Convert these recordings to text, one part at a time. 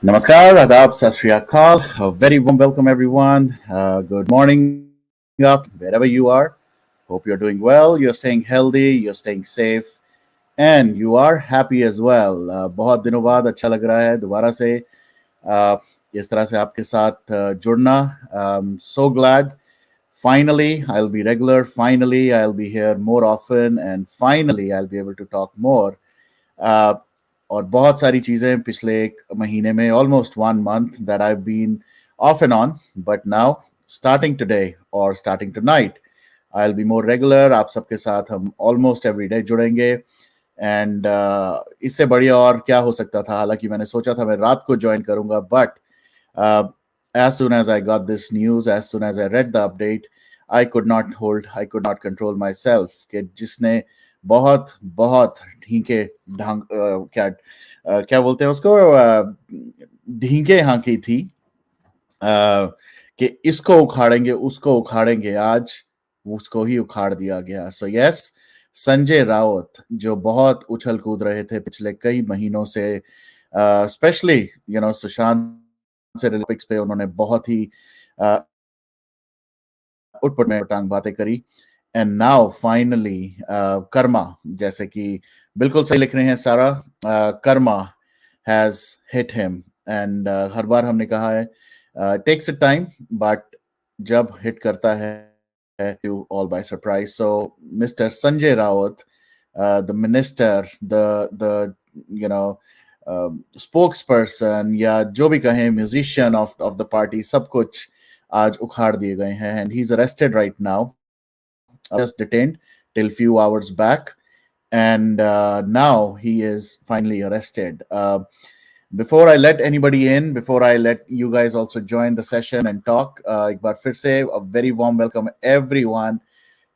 Namaskar, Adab, Sat Shri Akal. A very warm welcome, everyone. Good morning, afternoon, wherever you are. Hope you're doing well, you're staying healthy, you're staying safe, and you are happy as well. बहुत दिनों बाद अच्छा लग रहा है दोबारा से इस तरह से आपके साथ जुड़ना. So glad. Finally, I'll be regular. Finally, I'll be here more often, and finally, I'll be able to talk more. Uh, और बहुत सारी चीजें पिछले एक महीने में almost 1 month that I've been off and on, but now starting today or starting tonight, I'll be more regular. आप सबके साथ हम almost every day जुड़ेंगे. एंड इससे बढ़िया और क्या हो सकता था. हालांकि मैंने सोचा था मैं रात को ज्वाइन करूंगा, but as soon as I got this news, as soon as I read the update, I could not control myself. कि जिसने बहुत बहुत ढींके ढांग क्या बोलते हैं उसको, ढींके हाँकी थी कि इसको उखाड़ेंगे उसको उखाड़ेंगे, आज उसको ही उखाड़ दिया गया. सो यस, संजय राउत जो बहुत उछल कूद रहे थे पिछले कई महीनों से, स्पेशली सुशांत से रिलेटेड पे उन्होंने बहुत ही उटपट में टांग बातें करी. एंड नाउ फाइनली कर्मा, जैसे कि बिल्कुल सही लिख रहे हैं सारा, karma has hit him. And हर बार हमने कहा है टेक्स अ टाइम, बट जब हिट करता है you all by surprise. So Mr. Sanjay Raut, the minister, the you know spokesperson या जो भी कहें musician of the party, सब कुछ आज उखाड़ दिए गए हैं. And he's arrested right now, just detained till few hours back, and now he is finally arrested. Before I let anybody in, before I let you guys also join the session and talk, एक बार फिर से a very warm welcome everyone.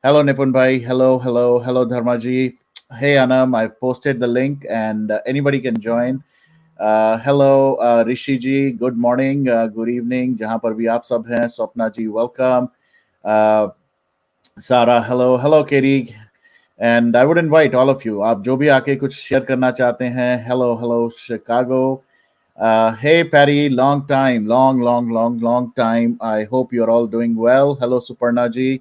Hello Nipun bhai, hello Dharma ji. Hey Anam, I've posted the link and anybody can join. Hello Rishi ji, good morning, good evening, जहाँ पर भी आप सब हैं. Swapna ji, welcome. Sarah, hello Katie. And I would invite all of you, आप जो भी आके कुछ शेयर करना चाहते हैं. Hello Chicago. Hey Patty, long time, long time. I hope you're all doing well. Hello Suparna ji.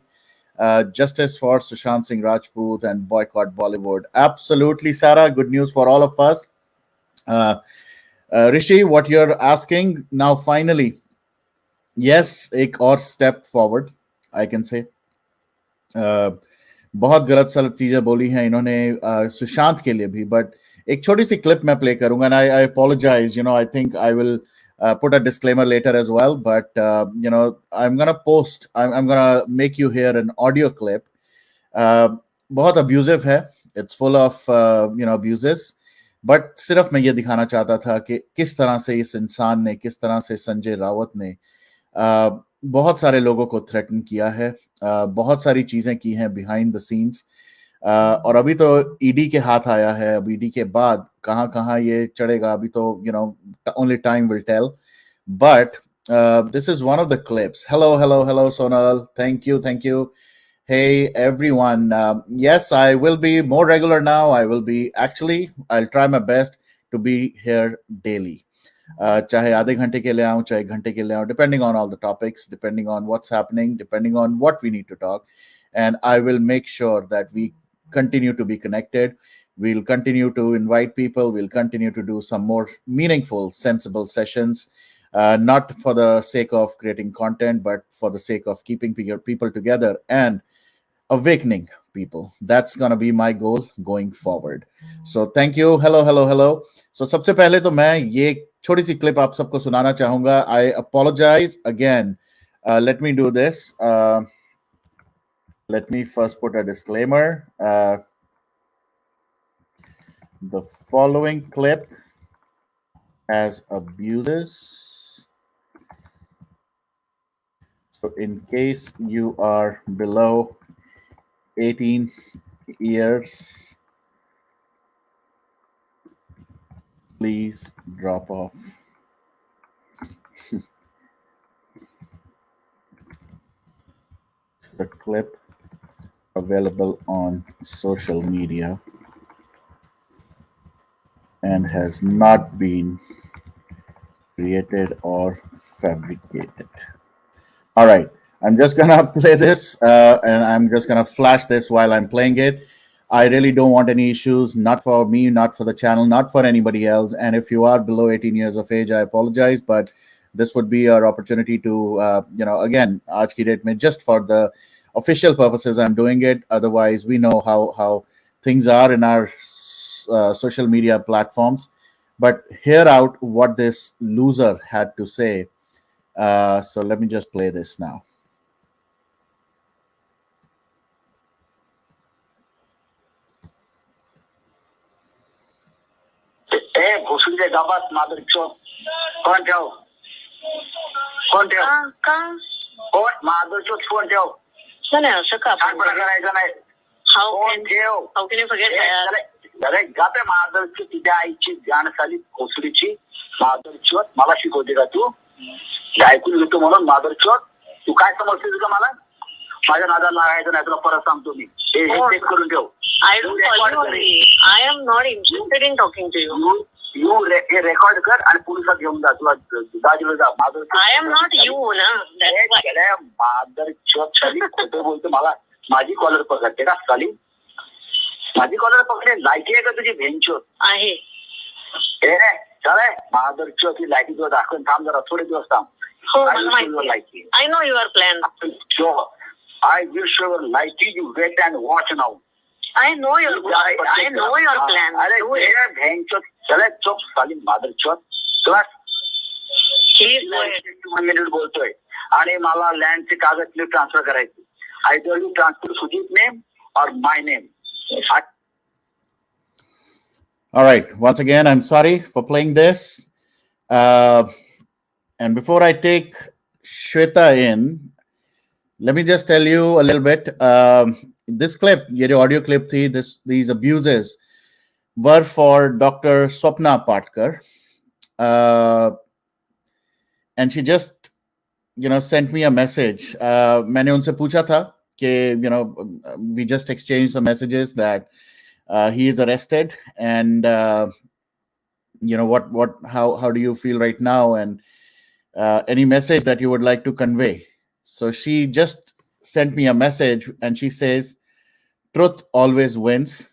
Justice for Sushant Singh Rajput and boycott Bollywood. Absolutely, Sarah. Good news for all of us. Rishi, what you're asking now, finally, yes, एक और step forward, I can say. बहुत गलत सलत चीजें बोली हैं इन्होंने सुशांत के लिए भी, बट एक छोटी सी क्लिप मैं प्ले करूंगा. And I apologize, I think I will put a disclaimer later as well, but I'm gonna make you hear an audio clip. बहुत abusive है, it's full of abuses, but सिर्फ मैं ये दिखाना चाहता था कि किस तरह से इस इंसान ने, किस तरह से संजय रावत ने बहुत सारे लोगों को थ्रेटन किया है, बहुत सारी चीजें की हैं बिहाइंड द सीन्स. और अभी तो ईडी के हाथ आया है. अब ईडी के बाद कहाँ कहाँ ये चढ़ेगा अभी तो only time will tell. But this is one of the clips. Hello Sonal, thank you. Hey everyone, yes, I will be more regular now. I'll try my best to be here daily. चाहे आधे घंटे के लिए आऊं, चाहे घंटे के लिए आऊं, depending on all the topics, depending on what's happening, depending on what we need to talk. And I will make sure that we continue to be connected. We'll continue to invite people. We'll continue to do some more meaningful, sensible sessions, not for the sake of creating content, but for the sake of keeping people together and awakening people. That's going to be my goal going forward. So thank you. Hello. So सबसे पहले तो मैं ये छोटी सी clip आप सबको सुनाना चाहूंगा. I apologize again. Let me do this. Let me first put a disclaimer. The following clip has abuses. So in case you are below 18 years, please drop off. The clip available on social media and has not been created or fabricated. All right, I'm just gonna play this, and I'm just gonna flash this while I'm playing it. I really don't want any issues, not for me, not for the channel, not for anybody else. And if you are below 18 years of age, I apologize, but this would be our opportunity to, again, aaj ki date mein, just for the official purposes, I'm doing it. Otherwise, we know how things are in our social media platforms. But hear out what this loser had to say. So let me just play this now. भोसडीच्या गावात माधुरीचं कोण ठेव कोण ठेव कोण माधुरीचं phone ठेव नाही असं का करायचं नाही फोन ठेव अरे गाते माधुरीची तिच्या आईची जाण झाली भोसडीची माधुरीची मला शिकवते का तू ऐकून घेतो म्हणून माधुरीची तू काय समजतेस का मला माझ्या नादाला लागायचं नाही तुला परत सांगतो मी हे चेक करून ठेव I am not interested in talking to you. You record कर आणि पोलिसात घेऊन जा तुला दाजीला जा माधुरी I am not you ना माधुरी चोट साली खोटं बोलतो मला माझी कॉलर पकडते का साली माझी कॉलर पकडे लायकी आहे का तुझी भेंचोत आहे ए चले माधुरी चोट ही लायकी तुला दाखवून थांब जरा थोडे दिवस थांब हो मला माहिती I know your plan. I will show you laiki you wait and watch now. I know your plan. अरे ये भेंचोद चले चुप साली माधुरी चोट तुला प्लीज 1 मिनिट बोलतोय आणि मला लँडचे कागद ट्रान्सफर करायचे either you transfer Sujit name or my name. All right. Once again, I'm sorry for playing this. And before I take Shweta in, let me just tell you a little bit. This clip, ये जो audio clip थी, these abuses were for Dr. Swapna Patkar, and she just, sent me a message. मैंने उनसे पूछा था कि, we just exchanged some messages that he is arrested, and how do you feel right now, and any message that you would like to convey. So she just sent me a message and she says, truth always wins.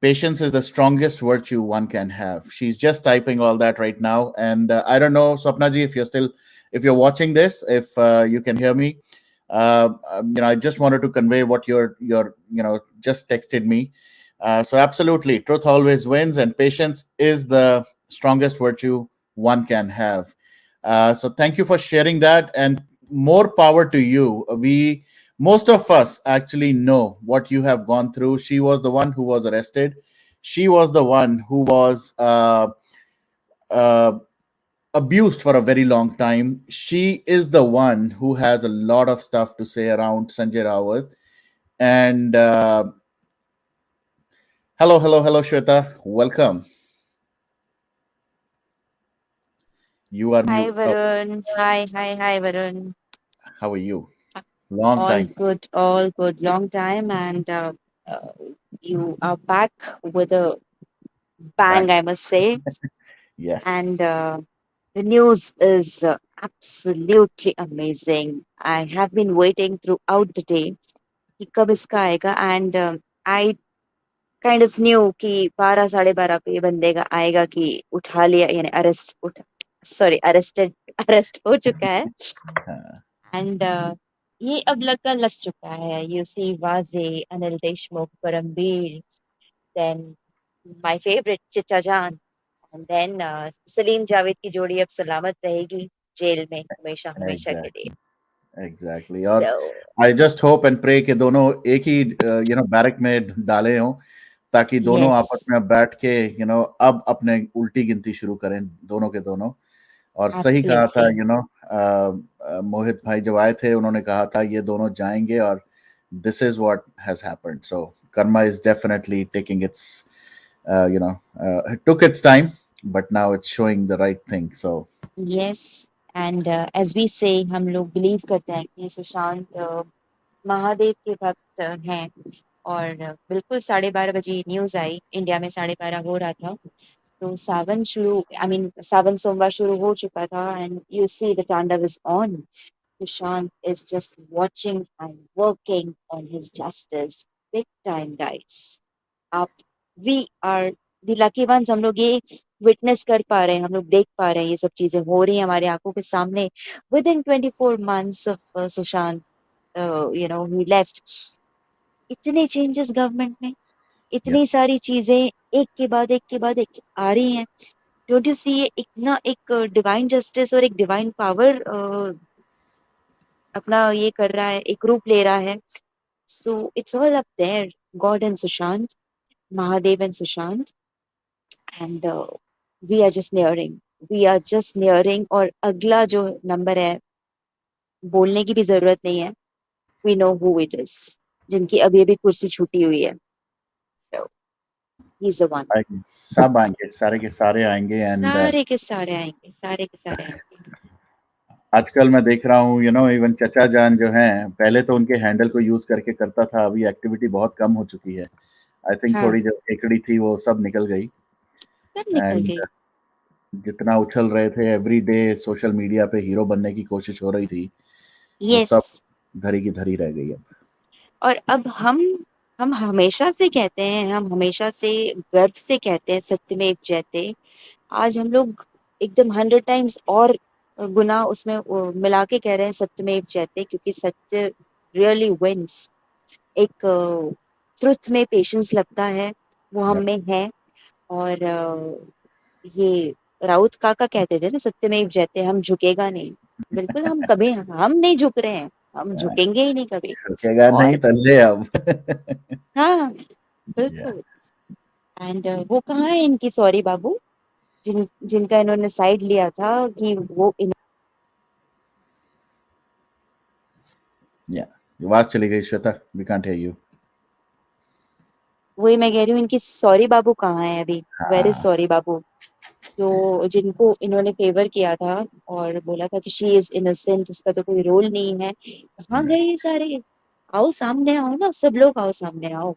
Patience is the strongest virtue one can have. She's just typing all that right now. And I don't know, Swapna ji, if you're watching this, if you can hear me, I just wanted to convey what you're just texted me. So absolutely, truth always wins and patience is the strongest virtue one can have. So thank you for sharing that, and more power to you. Most of us actually know what you have gone through. She was the one who was arrested. She was the one who was abused for a very long time. She is the one who has a lot of stuff to say around Sanjay Raut. And hello, Shweta. Welcome. You are Hi, new. Varun. Hi, Varun. How are you? Long time. All good. Long time, and you are back with a bang, Back. I must say. Yes. And the news is absolutely amazing. I have been waiting throughout the day कि कब इसका आएगा, and I kind of knew कि 12 12:30 पे ये बंदे का आएगा कि उठा लिया, यानी अरेस्ट हो चुका है. एंड ये अब लग चुका है. You see Vaze, Anil Deshmukh, Parambir, then my favourite chicha jaan, and then Salim Javed की जोड़ी अब सलामत रहेगी जेल में हमेशा के लिए. Exactly. और I just hope and pray कि दोनों एक ही बैरक में डाले हों ताकि दोनों आपस में बैठ के अब अपने उल्टी गिनती शुरू करें दोनों के दोनों. और सही कहा था मोहित भाई जब आए थे उन्होंने कहा था ये दोनों जाएंगे और this is what has happened. So karma is definitely taking its it took its time, but now it's showing the right thing. So yes, and as we say, हम लोग बिलीव करते हैं कि सुशांत महादेव के भक्त हैं. और बिल्कुल 12:30 बजे न्यूज आई, इंडिया में 12:30 हो रहा था तो सावन सोमवार शुरू हो चुका था and you see the tandav is on. Sushant is just watching and working on his justice big time guys. आप we are the lucky ones. हम लोग ये विटनेस कर पा रहे हैं, हम लोग देख पा रहे हैं, ये सब चीजें हो रही हैं हमारी आंखों के सामने. With in 24 months of Sushant he left. इतने चेंजेस गवर्नमेंट में, Yeah. इतनी सारी चीजें एक के बाद एक के बाद एक आ रही हैं. डोंट यू सी एक ना एक डिवाइन जस्टिस और एक डिवाइन पावर अपना ये कर रहा है, एक रूप ले रहा है. So it's all up there. God and Sushant, Mahadev and Sushant, and we are just nearing. और अगला जो नंबर है, बोलने की भी जरूरत नहीं है. We know who it is, जिनकी अभी अभी कुर्सी छूटी हुई है. So he is the one. सब आएंगे, सारे के सारे आएंगे. एंड सारे के सारे आएंगे, सारे के सारे आएंगे. आजकल मैं देख रहा हूँ इवन चचा जान जो हैं, पहले तो उनके हैंडल को यूज करके करता था, अभी एक्टिविटी बहुत कम हो चुकी है. आई थिंक हाँ, थोड़ी जो एकड़ी थी वो सब निकल गई. सब निकल एंड गई. जितना उछल रहे थे एवरी डे सोशल मीडिया पे, हीरो बनने की कोशिश हो रही थी, वो यस. सब धरी की धरी रह गई अब. और अब हम हमेशा से कहते हैं, हम हमेशा से गर्व से कहते हैं सत्यमेव जयते. आज हम लोग एकदम 100 times और गुना उसमें मिला के कह रहे हैं सत्यमेव जयते, क्योंकि सत्य रियली विंस. एक ट्रुथ में पेशेंस लगता है, वो हम Yep. में है. और ये राउत काका कहते थे ना, सत्यमेव जयते, हम झुकेगा नहीं. बिल्कुल, हम नहीं झुक रहे हैं, हम झुकेंगे ही नहीं कभी. छुकेगा नहीं और तो ले अब. हाँ, Yeah. बिल्कुल. एंड वो कहाँ है इनकी सॉरी बाबू, जिनका इन्होंने साइड लिया था कि वो Yeah. आवाज चली गई Shweta, we can't hear you. वही मैं कह रही हूँ, इनकी सॉरी बाबू कहाँ है अभी. वेर इज हाँ. सॉरी बाबू, जो जिनको इन्होंने फेवर किया था और बोला था कि शी इज इनोसेंट, उसका तो कोई रोल नहीं है. कहाँ गए ये सारे. आओ सामने आओ ना, सब लोग आओ सामने आओ.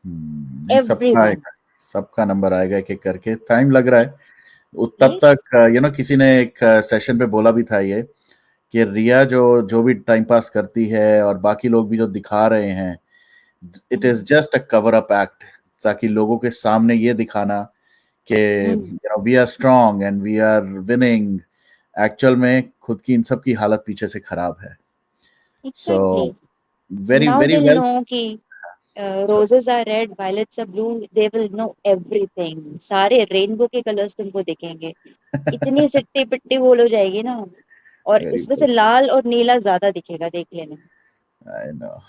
नहीं, सबका एवरीवन. आएगा, सबका नंबर आएगा एक एक करके. टाइम लग रहा है. तब यस. तक किसी ने एक सेशन पे बोला भी था ये, कि रिया जो जो भी टाइम पास करती है और बाकी लोग भी जो दिखा रहे हैं, it is just a cover up act, ताकि लोगों के सामने ये दिखाना कि we are strong and we are winning. Actual में खुद की इन सब की हालत पीछे से खराब है. So exactly. Very now very they well. No कि roses are red, violets are blue. They will know everything. सारे रेनबो के कलर्स तुमको दिखेंगे. इतनी सिट्टी पिट्टी बोल हो जाएगी ना. और वेरी उसमें से लाल और नीला ज्यादा दिखेगा, देख लेना. I know.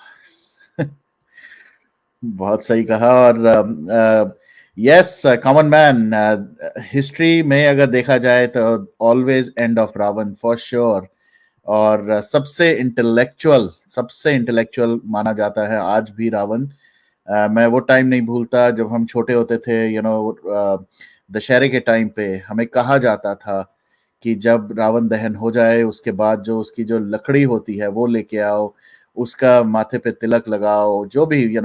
बहुत सही कहा. और यस, कॉमन मैन, हिस्ट्री में अगर देखा जाए तो always end of Ravan for sure. और सबसे इंटेलेक्चुअल माना जाता है आज भी रावण. मैं वो टाइम नहीं भूलता जब हम छोटे होते थे. दशहरे के टाइम पे हमें कहा जाता था कि जब रावण दहन हो जाए उसके बाद जो उसकी जो लकड़ी होती है वो लेके आओ, उसका माथे पे तिलक लगाओ, जो भी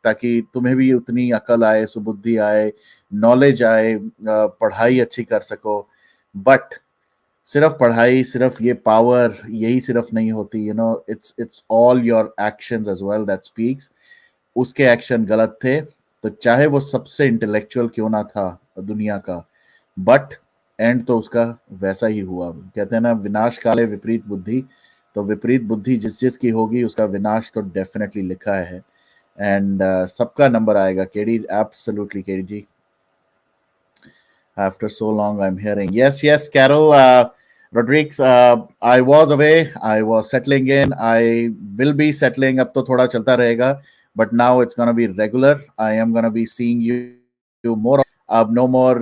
ताकि तुम्हें भी उतनी अकल आए, सुबुद्धि आए, नॉलेज आए, पढ़ाई अच्छी कर सको. बट सिर्फ पढ़ाई, सिर्फ ये पावर, यही सिर्फ नहीं होती. It's all your actions as well that speaks. उसके एक्शन गलत थे तो चाहे वो सबसे इंटेलेक्चुअल क्यों ना था दुनिया का, बट एंड तो उसका वैसा ही हुआ. कहते हैं ना, विनाश काले विपरीत बुद्धि. तो विपरीत बुद्धि जिस जिस की होगी उसका विनाश तो डेफिनेटली लिखा है. एंड सबका नंबर आएगा. KD, absolutely KD ji. After so long I'm hearing. Yes, Carol. Rodriguez, I was away. I was settling in. I will be settling. अब तो थोड़ा चलता रहेगा. But now it's going to be regular. I am going to be seeing you more. अब no more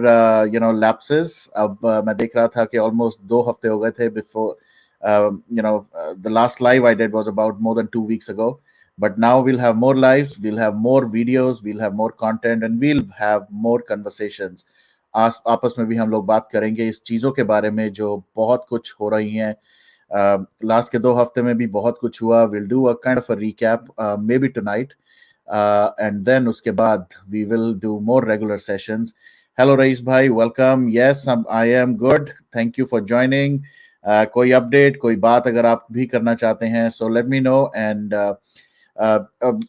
lapses. अब मैं देख रहा था कि almost 2 हफ्ते हो गए थे before. The last live I did was about more than 2 weeks ago. But now we'll have more lives, we'll have more videos, we'll have more content, and we'll have more conversations. आपस में भी हम लोग बात करेंगे इस चीज़ों के बारे में जो बहुत कुछ हो रही हैं. लास्ट के 2 हफ्ते में भी बहुत कुछ हुआ. Will do a kind of a recap may be tonight, and then उसके बाद we will do more regular sessions. Hello Raees bhai, welcome. Yes, I am good, thank you for joining. कोई अपडेट, कोई बात अगर आप भी करना चाहते हैं, so let me know. And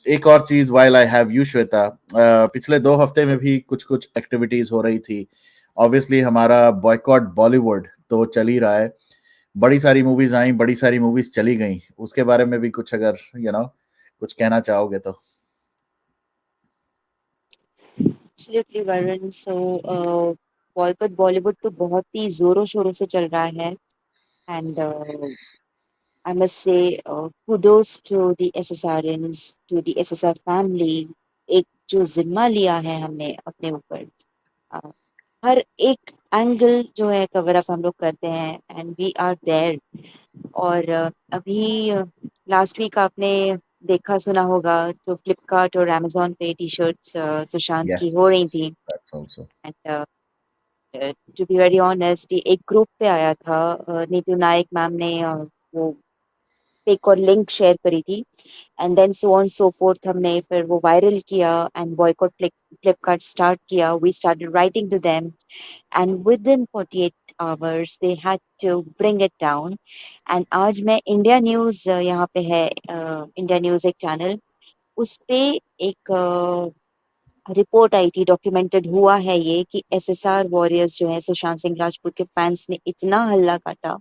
एक और चीज, while I have you Shweta, पिछले 2 हफ्ते में भी कुछ कुछ एक्टिविटीज हो रही थी। ऑब्वियसली हमारा बॉयकॉट बॉलीवुड तो चल ही रहा है। बड़ी सारी मूवीज आई, बड़ी सारी मूवीज चली गई, उसके बारे में भी कुछ अगर कुछ कहना चाहोगे तो। एब्सोल्युटली वरुण। सो बॉयकॉट बॉलीवुड तो बहुत ही जोरों शोरों से चल रहा है। And I must say kudos to the SSRians, to the SSR family। एक जो जिम्मा लिया है हमने अपने ऊपर, uh, हर एक एंगल जो है कवर अप हम लोग करते हैं, एंड वी आर देयर। और अभी लास्ट वीक आपने देखा सुना होगा, जो फ्लिपकार्ट और amazon पे टी शर्ट्स सुशांत की यस, हो रही थी। That's also. And to be very honest, एक ग्रुप पे आया था, नीतू नायक मैम ने वो पिक और लिंक शेयर करी थी। And then so on so forth, हमने फिर वो वायरल किया एंड बॉयकॉट फ्लिपकार्ट स्टार्ट किया। We started writing to them, and within 48 hours they had to bring it down. And आज मैं इंडिया न्यूज, यहाँ पे है इंडिया न्यूज एक चैनल, उस पे एक रिपोर्ट आई थी, डॉक्यूमेंटेड हुआ है ये, कि एसएसआर वॉरियर्स जो है सुशांत सिंह राजपूत के फैंस ने इतना हल्ला काटा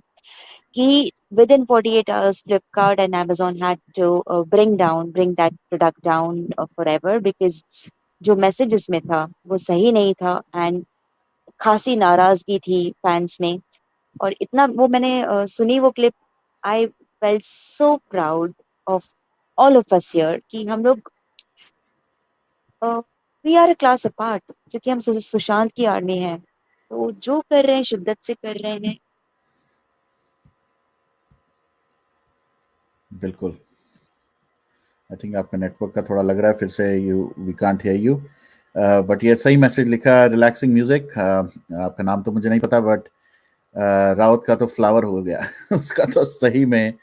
कि within 48 hours Flipkart and Amazon had to bring that product down forever, because जो मैसेज उसमें था वो सही नहीं था, एंड खासी नाराजगी थी फैंस में। और इतना वो मैंने सुनी वो clip, I felt so proud of all of us here कि हम लोग we are a class apart, क्योंकि हम सुशांत की आर्मी है। तो जो कर रहे हैं शिद्दत से कर रहे हैं। बिल्कुल। आई थिंक आपका नेटवर्क का थोड़ा लग रहा है फिर से, you we can't hear you. But ये सही मैसेज लिखा है, रिलैक्सिंग म्यूजिक। आपका नाम तो मुझे नहीं पता, बट राउत का तो फ्लावर हो गया उसका तो सही में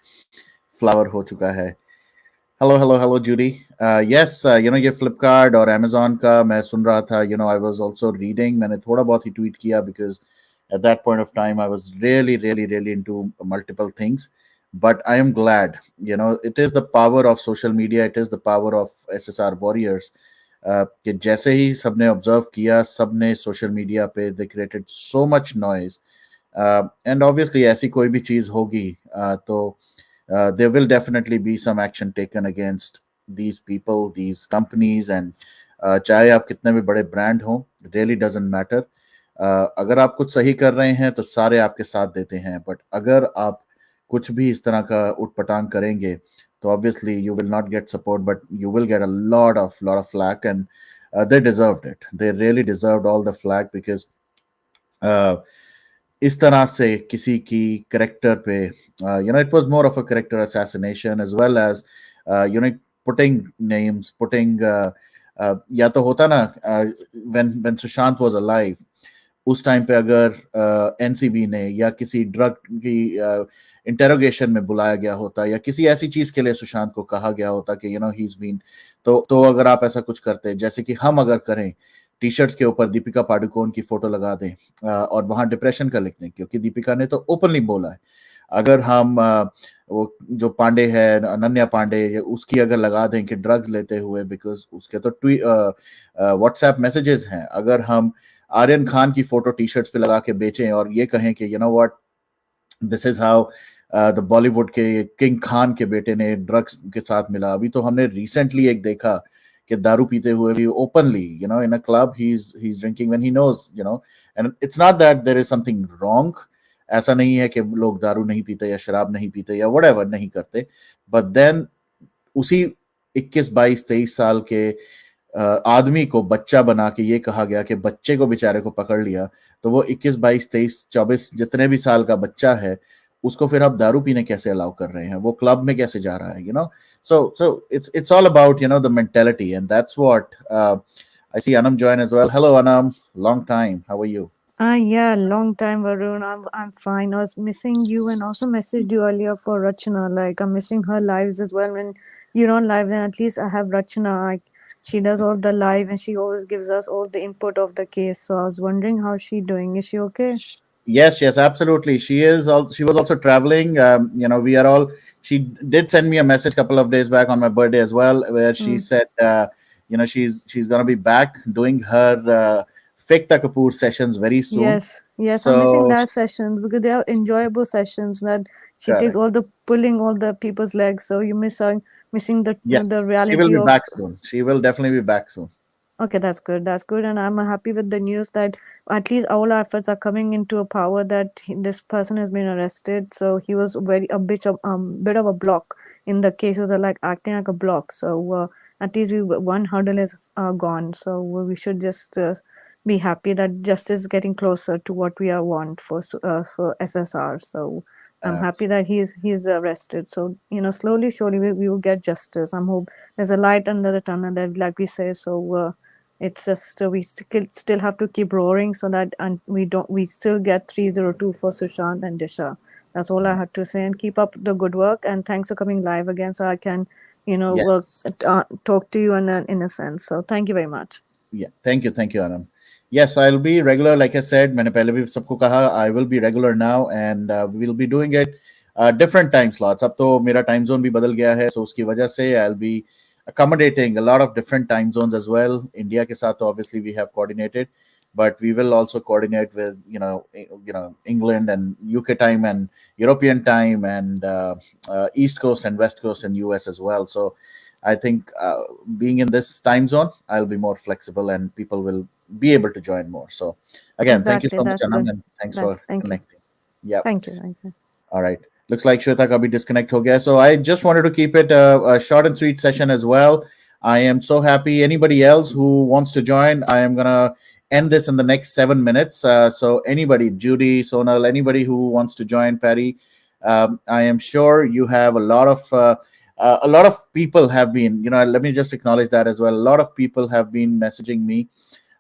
फ्लावर हो चुका है। Hello hello hello Judy. Yes, ये फ्लिपकार्ट और अमेजोन का मैं सुन रहा था। आई वाज आल्सो रीडिंग, मैंने थोड़ा बहुत ही ट्वीट किया because at that point of time I was really really really into multiple things. But I am glad, it is the power of social media, it is the power of SSR warriors, कि जैसे ही सबने observe किया, सबने social media पे they created so much noise. And obviously ऐसी कोई भी चीज होगी, तो there will definitely be some action taken against these people, these companies, and चाहे आप कितने भी बड़े ब्रांड हो, really doesn't matter. अगर आप कुछ सही कर रहे हैं तो सारे आपके साथ देते हैं, बट अगर आप कुछ भी इस तरह का उटपटांग करेंगे तो obviously you will not get support, but you will get a lot of flack. And they deserved it, they really deserved all the flack, because uh, इस तरह से किसी की करेक्टर पे, it was more of a character assassination, as well as putting names, putting या तो होता ना, when सुशांत was alive, उस टाइम पे अगर एनसीबी ने या किसी ड्रग की इंटेरोगेशन में बुलाया गया होता, या किसी ऐसी चीज के लिए सुशांत को कहा गया होता कि ही इज बीन, तो अगर आप ऐसा कुछ करते, जैसे कि हम अगर करें, टी शर्ट्स के ऊपर दीपिका पादुकोण की फोटो लगा दें, और वहां डिप्रेशन का लिख दें, क्योंकि दीपिका ने तो ओपनली बोला है। अगर हम वो जो पांडे है, अनन्या पांडे, उसकी अगर लगा दें कि ड्रग्स लेते हुए, बिकॉज उसके तो व्हाट्सएप मैसेजेस हैं, अगर हम आर्यन खान की फोटो टी शर्ट्स पे लगा के बेचें और ये कहें कि what, this is how the Bollywood के किंग खान के बेटे ने ड्रग्स के साथ मिला। अभी तो हमने रिसेंटली एक देखा कि दारू पीते हुए भी openly, in a club, he is drinking when he knows, and it's not that there is something wrong. ऐसा नहीं है कि लोग दारू नहीं पीते या शराब नहीं पीते या व्हाटएवर नहीं करते, बट देन उसी 21 22 23 साल के आदमी को बच्चा बना के ये कहा गया कि बच्चे को बेचारे को पकड़ लिया, तो वो 21 22 23 24 जितने भी साल का बच्चा है, उसको फिर आप दारू पीने कैसे अलाउ कर रहे हैं, वो क्लब में कैसे जा रहा है, so it's all about the mentality, and that's what I see Anam join as well. Hello Anam, long time, how are you? Yeah, long time, Varun. I'm fine. I was missing you and also messaged you earlier for Rachna. Like, I'm missing her lives as well. When you're on live, then at least I have Rachna. she does all the live and she always gives us all the input of the case. So I was wondering how she doing. Is she okay? Yes, yes, absolutely. She is. She was also traveling. We are all. She did send me a message a couple of days back on my birthday as well, where she Mm. said, she's gonna be back doing her Fekta Kapoor sessions very soon. Yes, yes, I'm missing So that sessions because they are enjoyable sessions that she takes correct. all the pulling all the people's legs. So you miss out missing the Yes, she will reality be of. back soon. She will definitely be back soon. Okay, that's good. That's good, and I'm happy with the news that at least all our efforts are coming into a power that this person has been arrested. So he was very a bit of a block in the case. He was like acting like a block. So at least one hurdle is gone. So we should just be happy that justice is getting closer to what we are want for SSR. So I'm happy that he's arrested. So slowly, surely we will get justice. I'm hope there's a light under the tunnel, that like we say. So. It's just we still have to keep roaring so that and we still get 302 for Sushant and Disha. That's all I had to say. And keep up the good work. And thanks for coming live again, so I can work Yes. talk to you in a sense. So thank you very much. Yeah, thank you, Anam. Yes, I'll be regular. Like I said, मैंने पहले भी सबको कहा, I will be regular now, and we'll be doing it different time slots. अब तो मेरा time zone भी बदल गया है, so उसकी वजह से I'll be accommodating a lot of different time zones as well. India के साथ तो obviously we have coordinated, but we will also coordinate with England and UK time and European time and East Coast and West Coast and US as well. So I think being in this time zone, I'll be more flexible and people will be able to join more. So, again, thank you Exactly. so much, That's Anand, good. and thanks for That's thank you. connecting. Yeah. Thank you. Thank you. All right. Looks like Shweta ka bhi disconnect ho gaya. So I just wanted to keep it a short and sweet session as well. I am so happy. Anybody else who wants to join, I am gonna end this in the next 7 minutes. So anybody, Judy, Sonal, anybody who wants to join, Patty, I am sure you have a lot of people have been. Let me just acknowledge that as well. A lot of people have been messaging me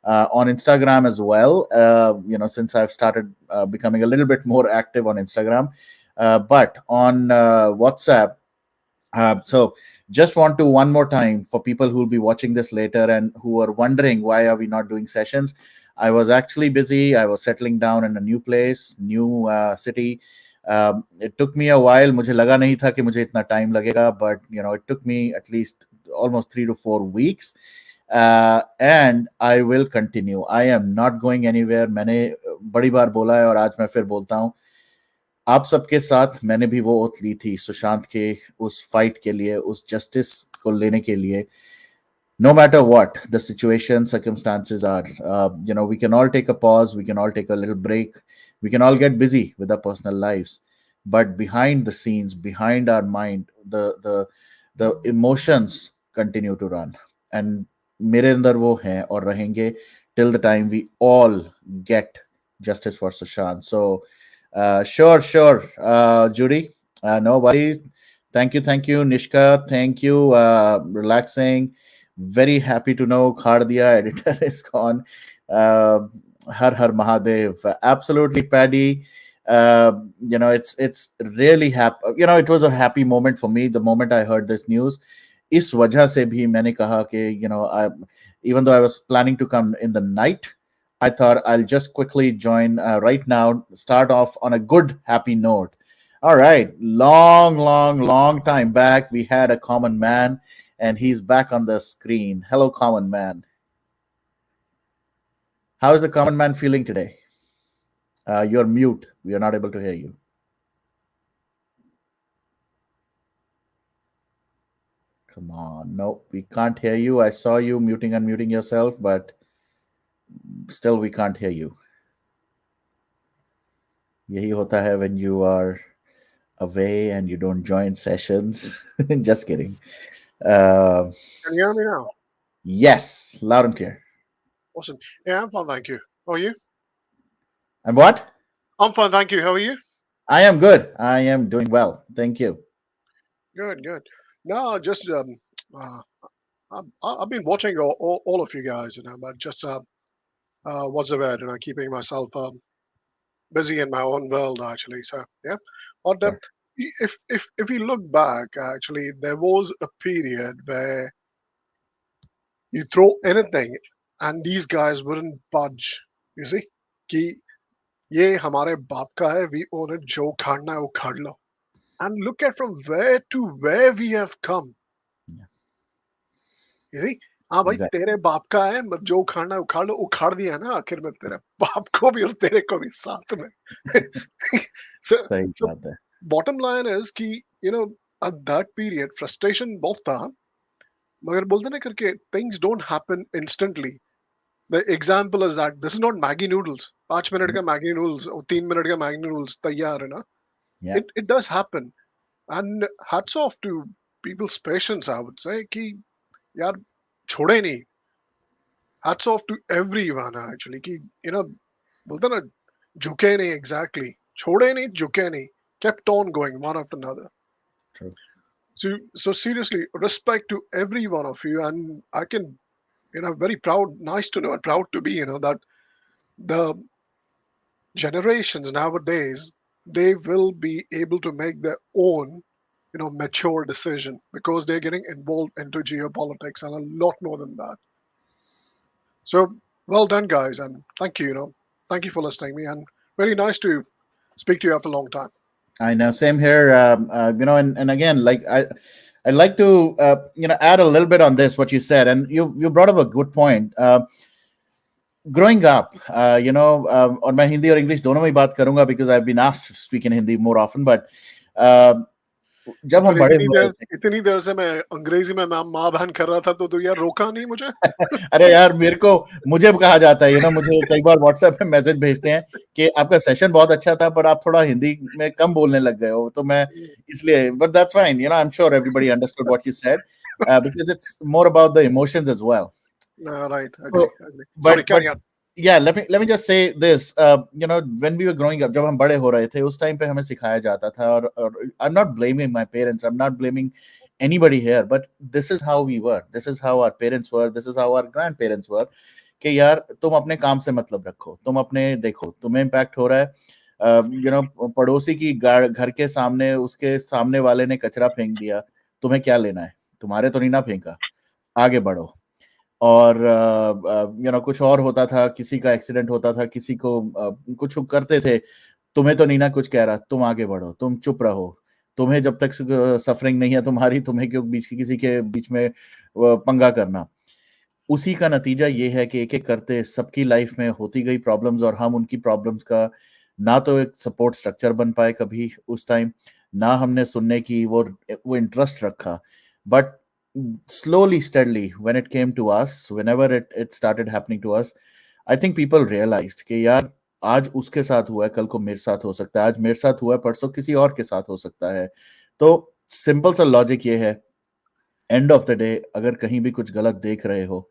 on Instagram as well. Since I've started becoming a little bit more active on Instagram, but on WhatsApp. So just want to one more time for people who will be watching this later and who are wondering why are we not doing sessions. I was actually busy. I was settling down in a new place, new city. It took me a while. मुझे लगा नहीं था कि मुझे इतना time लगेगा, but it took me at least almost 3 to 4 weeks. And I will continue. I am not going anywhere. मैंने बड़ी बार बोला है और आज मैं फिर बोलता हूँ, आप सबके साथ मैंने भी वो ओथ ली थी सुशांत के उस फाइट के लिए, उस जस्टिस को लेने के लिए. No matter what the situation, circumstances are, we can all take a pause, we can all take a little break, we can all get busy with our personal lives, but behind the scenes, behind our mind, the emotions continue to run. And मेरे अंदर वो हैं और रहेंगे till the time we all get justice for Sushant. So sure, Judy, no worries. Thank you, Nishka. Thank you, relaxing. Very happy to know Khardia editor is gone. Har Har Mahadev. Absolutely, Paddy. It's really happy. It was a happy moment for me the moment I heard this news. इस वजह से भी मैंने कहा कि even though I was planning to come in the night, I thought I'll just quickly join right now, start off on a good, happy note. All right, long time back, we had a common man, and he's back on the screen. Hello, common man. How is the common man feeling today? You're mute. We are not able to hear you. Come on. No, we can't hear you. I saw you muting and muting yourself, but still we can't hear you. Yahi hota hai when you are away and you don't join sessions. Just kidding. Can you hear me now? Yes, loud and clear. Awesome. Yeah, I'm fine, thank you. How are you? And what? I'm fine, thank you. How are you? I am good. I am doing well. Thank you. Good, good. No, just uh, I've been watching all of you guys, but just what's the word? Keeping myself busy in my own world, actually. So yeah. But Sure. if we look back, actually, there was a period where You throw anything, and these guys wouldn't budge. You see, कि ये हमारे बाप का है, we own it, जो उखाड़ना है उखाड़ लो. And look at from where to where we have come. Yeah, You see, हाँ भाई exactly. तेरे बाप का है, जो उखाड़ना है उखाड़ लो, उखाड़ दिया ना आखिर में तेरे बाप को भी और तेरे को भी साथ में. so, सही so बात है. bottom line is कि you know at that period frustration बहुत था, मगर बोलते ना करके things don't happen instantly. The example is that this is not Maggie noodles. 5 minute का Maggie noodles और 3 मिनट का Maggie noodles तैयार है ना. Yeah, It does happen, and hats off to people's patience. I would say कि यार छोड़े नहीं. Hats off to everyone actually कि you know बोलते ना झुके नहीं exactly. छोड़े नहीं झुके नहीं. Kept on going one after another. true. So seriously, respect to every one of you, and I can very proud, nice to know, and proud to be that the generations nowadays they will be able to make their own mature decision because they're getting involved into geopolitics and a lot more than that. So well done, guys, and thank you. Thank you for listening me, and very nice to speak to you after a long time. I know. Same here. And again, like I'd like to add a little bit on this what you said, and you brought up a good point. Growing up, और मैं हिंदी और English दोनों में ही बात करूंगा because I've been asked to speak in Hindi more often, but जब तो हम फिर बड़े हुए थे. इतनी देर से मैं अंग्रेजी में माँ बहन कर रहा था तो यार रोका नहीं मुझे. अरे यार मुझे कहा जाता है मुझे कई बार व्हाट्सएप पे मैसेज भेजते हैं कि आपका सेशन बहुत अच्छा था पर आप थोड़ा हिंदी में कम बोलने लग गए हो, तो मैं इसलिए, but that's fine, I am sure everybody understood what you said because it's more about the emotions as well. Right, agree. But Sorry, carry on. yeah, let me just say this. When we were growing up, जब हम बड़े हो रहे थे उस time पे हमें सिखाया जाता था, और I'm not blaming my parents, I'm not blaming anybody here, but this is how we were, this is how our parents were, this is how our grandparents were, कि यार तुम अपने काम से मतलब रखो, तुम अपने देखो तुम्हें इम्पैक्ट हो रहा है, पड़ोसी की घर के सामने उसके सामने वाले ने कचरा फेंक दिया, तुम्हें क्या लेना है, तुम्हारे तो नहीं ना फेंका, आगे बढ़ो. और कुछ और होता था, किसी का एक्सीडेंट होता था, किसी को कुछ करते थे, तुम्हें तो नहीं ना कुछ कह रहा, तुम आगे बढ़ो, तुम चुप रहो, तुम्हें जब तक सफरिंग नहीं है तुम्हारी, तुम्हें क्यों किसी के बीच में पंगा करना. उसी का नतीजा ये है कि एक एक करते सबकी लाइफ में होती गई प्रॉब्लम्स, और हम उनकी प्रॉब्लम्स का ना तो एक सपोर्ट स्ट्रक्चर बन पाए कभी उस टाइम, ना हमने सुनने की वो इंटरेस्ट रखा. But slowly steadily when it came to us, whenever it started happening to us, I think people realized कि यार आज उसके साथ हुआ है, कल को मेरे साथ हो सकता है, आज मेरे साथ हुआ है, परसों किसी और के साथ हो सकता है. तो सिंपल सा लॉजिक ये है, एंड ऑफ द डे अगर कहीं भी कुछ गलत देख रहे हो,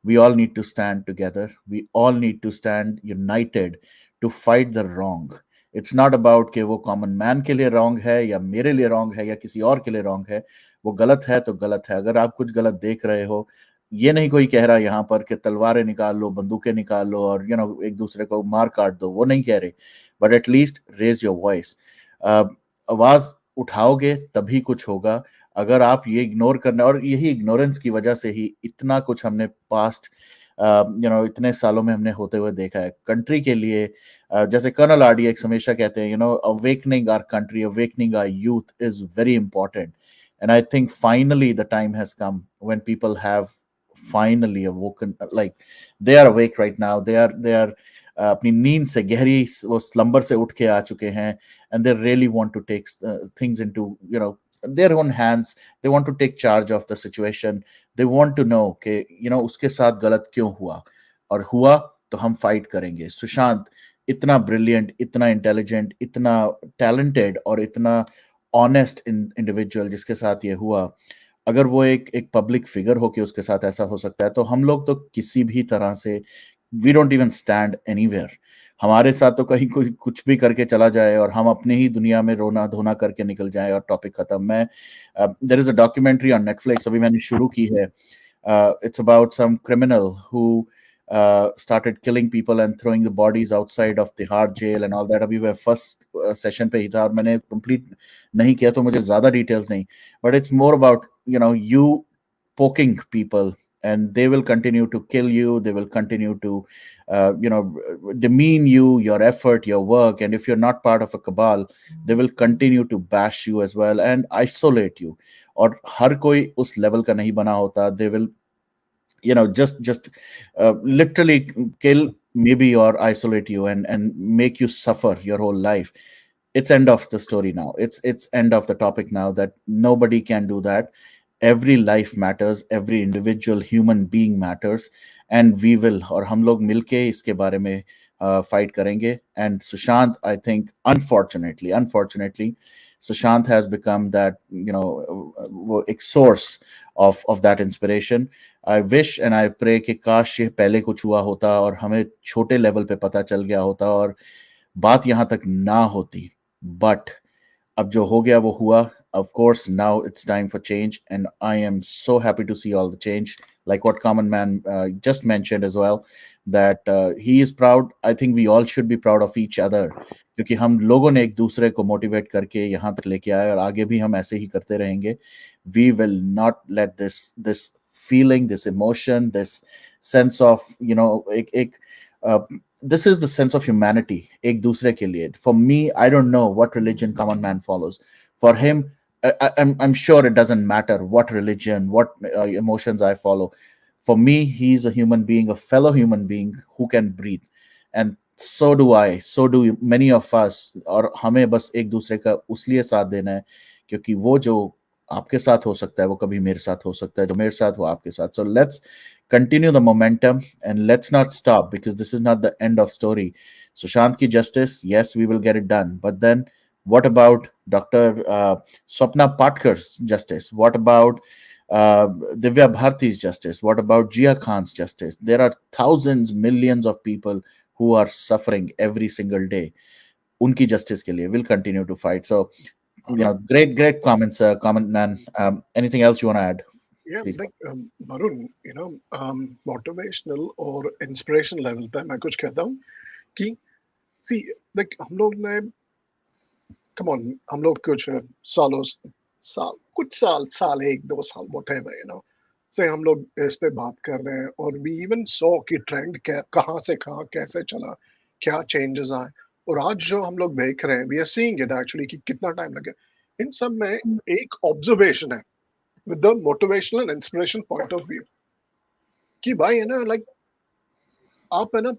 we all need to stand together, we all need to stand united to fight the wrong. It's not about कि वो कॉमन मैन के लिए रॉन्ग है या मेरे लिए रॉन्ग है या किसी और के लिए रॉन्ग है. वो गलत है तो गलत है. अगर आप कुछ गलत देख रहे हो, ये नहीं कोई कह रहा यहाँ पर कि तलवारें निकाल लो, बंदूकें निकाल लो और एक दूसरे को मार काट दो, वो नहीं कह रहे, but at least raise your voice. आवाज उठाओगे तभी कुछ होगा. अगर आप ये इग्नोर करना, और यही इग्नोरेंस की वजह से ही इतना कुछ हमने पास्ट इतने सालों में हमने होते हुए देखा है कंट्री के लिए. जैसे कर्नल RDX हमेशा कहते हैं, awakening our country, awakening our youth is very important. And I think finally the time has come when people have finally awoken, like they are awake right now, they are अपनी नींद से गहरी वो slumber से उठ के आ चुके हैं, and they really want to take things into their own hands. They want to take charge of the situation. They want to know कि उसके साथ गलत क्यों हुआ, और हुआ तो हम फाइट करेंगे. सुशांत इतना ब्रिलियंट, इतना इंटेलिजेंट, इतना टैलेंटेड और इतना ऑनेस्ट इंडिविजुअल जिसके साथ ये हुआ, अगर वो एक पब्लिक फिगर हो कि उसके साथ ऐसा हो सकता है, तो हम लोग तो किसी भी तरह से we don't even stand anywhere. हमारे साथ तो कहीं कोई कुछ भी करके चला जाए और हम अपने ही दुनिया में रोना धोना करके निकल जाए और टॉपिक खत्म. मैं there is a documentary on Netflix, अभी मैंने शुरू की है. It's about some criminal who started killing people and throwing the bodies outside of the Tihar jail and all that. अभी मैं फर्स्ट सेशन पे ही था और मैंने कंप्लीट नहीं किया, तो मुझे ज्यादा डिटेल्स नहीं, but it's more about you poking people and they will continue to kill you. They will continue to demean you, your effort, your work. And if you're not part of a cabal, they will continue to bash you as well and isolate you. और हर कोई उस level का नहीं बना होता. They will just literally kill maybe or isolate you and make you suffer your whole life. It's end of the story now. It's end of the topic now, that nobody can do that. Every life matters, every individual human being matters, and we will, और हम लोग मिलके इसके बारे में fight करेंगे. And Sushant, I think, unfortunately, Sushant has become that source of that inspiration. I wish and I pray कि काश ये पहले कुछ हुआ होता और हमें छोटे लेवल पे पता चल गया होता और बात यहाँ तक ना होती. But अब जो हो गया वो हुआ. Of course, now it's time for change, and I am so happy to see all the change. Like what Common Man just mentioned as well, that he is proud. I think we all should be proud of each other, क्योंकि हम लोगों ने एक दूसरे को motivate करके यहाँ तक लेके आए और आगे भी हम ऐसे ही करते रहेंगे. We will not let this feeling, this emotion, this sense of this is the sense of humanity ek dusre ke liye. For me, I don't know what religion Common Man follows. For him, I'm sure it doesn't matter what religion, what emotions I follow. For me, he's a human being, a fellow human being who can breathe, and so do I, so do many of us. और हमें बस एक दूसरे का उसलिए साथ देना है क्योंकि वो जो आपके साथ हो सकता है वो कभी मेरे साथ हो सकता है, जो मेरे साथ हो आपके साथ. So let's continue the momentum and let's not stop, because this is not the end of story. Sushant ki justice, yes, we will get it done, but then what about Dr. Swapna Patkar's justice? What about Divya Bharti's justice? What about Jia Khan's justice? There are thousands, millions of people who are suffering every single day. Unki justice ke liye we'll continue to fight. So great comments, comment man. Anything else you want to add? Yeah, Please. like Varun, motivational और inspiration level पे मैं कुछ कहता हूँ कि see, like हम लोग ने come on, हम लोग कुछ कुछ साल 1-2 साल whatever, से हम लोग इस पे बात कर रहे हैं और we even saw कि ट्रेंड कहाँ से कहाँ कैसे चला, क्या चेंजेस आए, और आज जो हम लोग देख रहे हैं we are seeing it actually कि कितना टाइम लगे. इन सब में एक ऑब्जर्वेशन है with the motivational and inspiration point of view कि भाई है ना, like आप है ना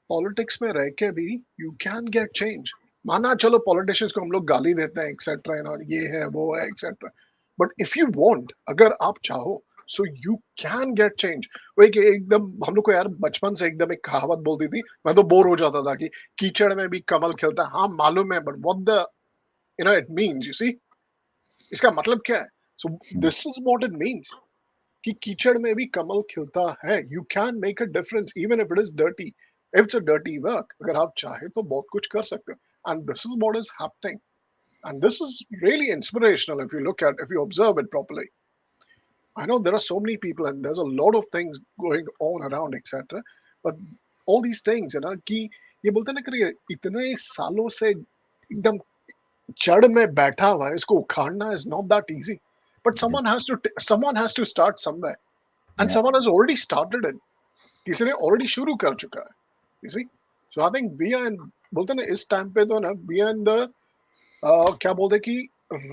पॉलिटिक्स में रह के भी यू कैन गेट चेंज. माना चलो पॉलिटिशियंस को हम लोग गाली देते हैं एक्सेट्रा और ये है वो है etcetera, but if you want, अगर आप चाहो, so you can get change. वो एकदम हम लोग को यार बचपन से एकदम एक कहावत बोलती थी, मैं तो बोर हो जाता था कि कीचड़ में भी कमल खिलता है. हाँ मालूम है, but what the it means, you see, इसका मतलब क्या है? So this is what it means कि कीचड़ में भी कमल खिलता है. You can make a difference even if it is dirty, if it's a dirty work. अगर आप चाहे तो बहुत कुछ कर सकते हो, and this is what is happening, and this is really inspirational if you observe it properly. I know there are so many people and there's a lot of things going on around etc, but all these things कि ये बोलते हैं ना कि इतने सालों से एकदम जड़ में बैठा हुआ है, इसको उखाड़ना is not that easy, but someone has to start somewhere, and someone has already started it. किसी ने already शुरू कर चुका है, you see. So I think we are in, बोलते हैं ना इस टाइम पे तो ना we are in the क्या बोलते हैं कि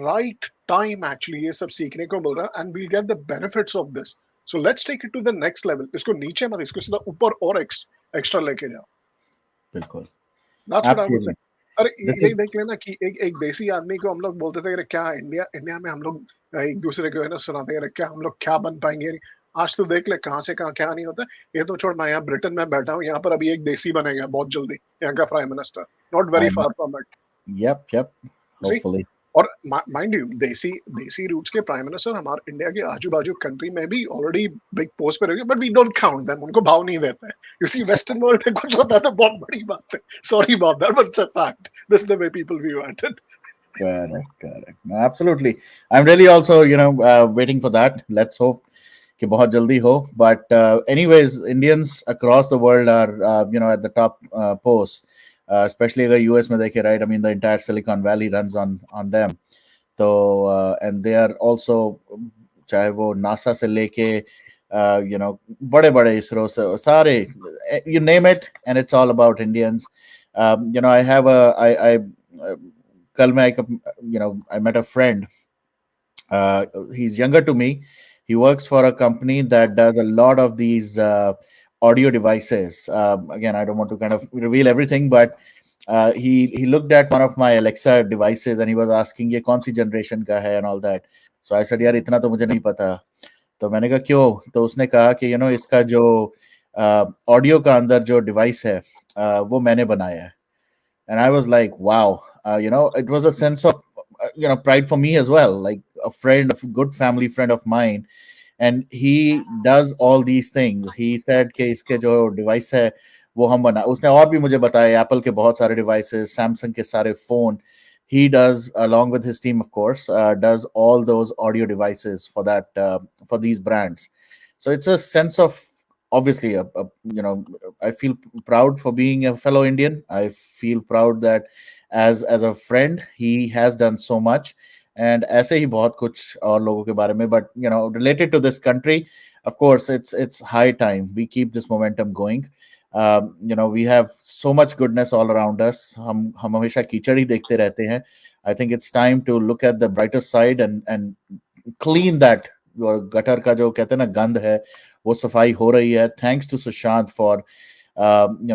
right time actually ये सब सीखने को मिल रहा है, and we'll get the benefits of this. So let's take it to the next level. इसको नीचे मत, इसको सीधा ऊपर और एक्स्ट्रा लेके जाओ. बिल्कुल. That's what I would say. अरे ये देख लेना कि एक देसी आदमी को हम लोग बोलते थे कि क्या इंडिया में हम लोग एक दूसरे को है ना सुनाते हैं क्या हम लोग क्या बन पाएंगे. आज तो देख ले कहाँ से कहाँ क्या नहीं होता. ये तो छोड़, मैं यहाँ ब्रिटेन में बैठा हूँ, यहाँ पर अभी एक देसी बनेगा बहुत जल्दी, यहाँ का prime minister, not very far from it. Yep. Hopefully. और माइंड यू देसी रूट्स के प्राइम मिनिस्टर हमारे इंडिया के आजू बाजू कंट्री में भी ऑलरेडी बिग पोस्ट पे रहे, but we don't count them, उनको भाव नहीं देते हैं. यू सी वेस्टर्न वर्ल्ड में कुछ होता है तो बहुत बड़ी बात है. Sorry about that, but it's a fact. This is the way people view it. Correct. No, absolutely. I'm really also, waiting for that. Let's hope कि बहुत जल्दी हो. But anyways, Indians across the world are, at the top posts. Especially अगर US में देखे, right? I mean, the entire Silicon Valley runs on them. So and they are also, चाहे वो NASA से लेके बड़े बड़े इसरो से सारे, you name it, and it's all about Indians. I have uh, कल मैं एक, I met a friend. He's younger to me. He works for a company that does a lot of these audio devices. Again, I don't want to kind of reveal everything, but he looked at one of my Alexa devices and he was asking ये कौन सी generation का है and all that. So I said यार इतना तो मुझे नहीं पता. तो मैंने कहा क्यों? तो उसने कहा कि इसका जो ऑडियो का अंदर जो डिवाइस है वो मैंने बनाया है. And I was like, wow, it was a sense of pride for me as well, like a friend, a good family friend of mine, and he does all these things. He said कि इसके जो device है वो हम बना, उसने और भी मुझे बताया एप्पल के बहुत सारे डिवाइसेस, सैमसंग के सारे phone. He does, along with his team, of course, does all those audio devices for that, for these brands. So it's a sense of, obviously, I feel proud for being a fellow Indian. I feel proud that as a friend, he has done so much. And ऐसे ही बहुत कुछ और लोगों के बारे में, but related to this country, of course, it's high time we keep this momentum going. We have so much goodness all around us. हम हमेशा कीचड़ ही देखते रहते हैं. I think it's time to look at the brighter side and clean that. Gutter का जो कहते हैं ना गंद है वो सफाई हो रही है. Thanks to Sushant for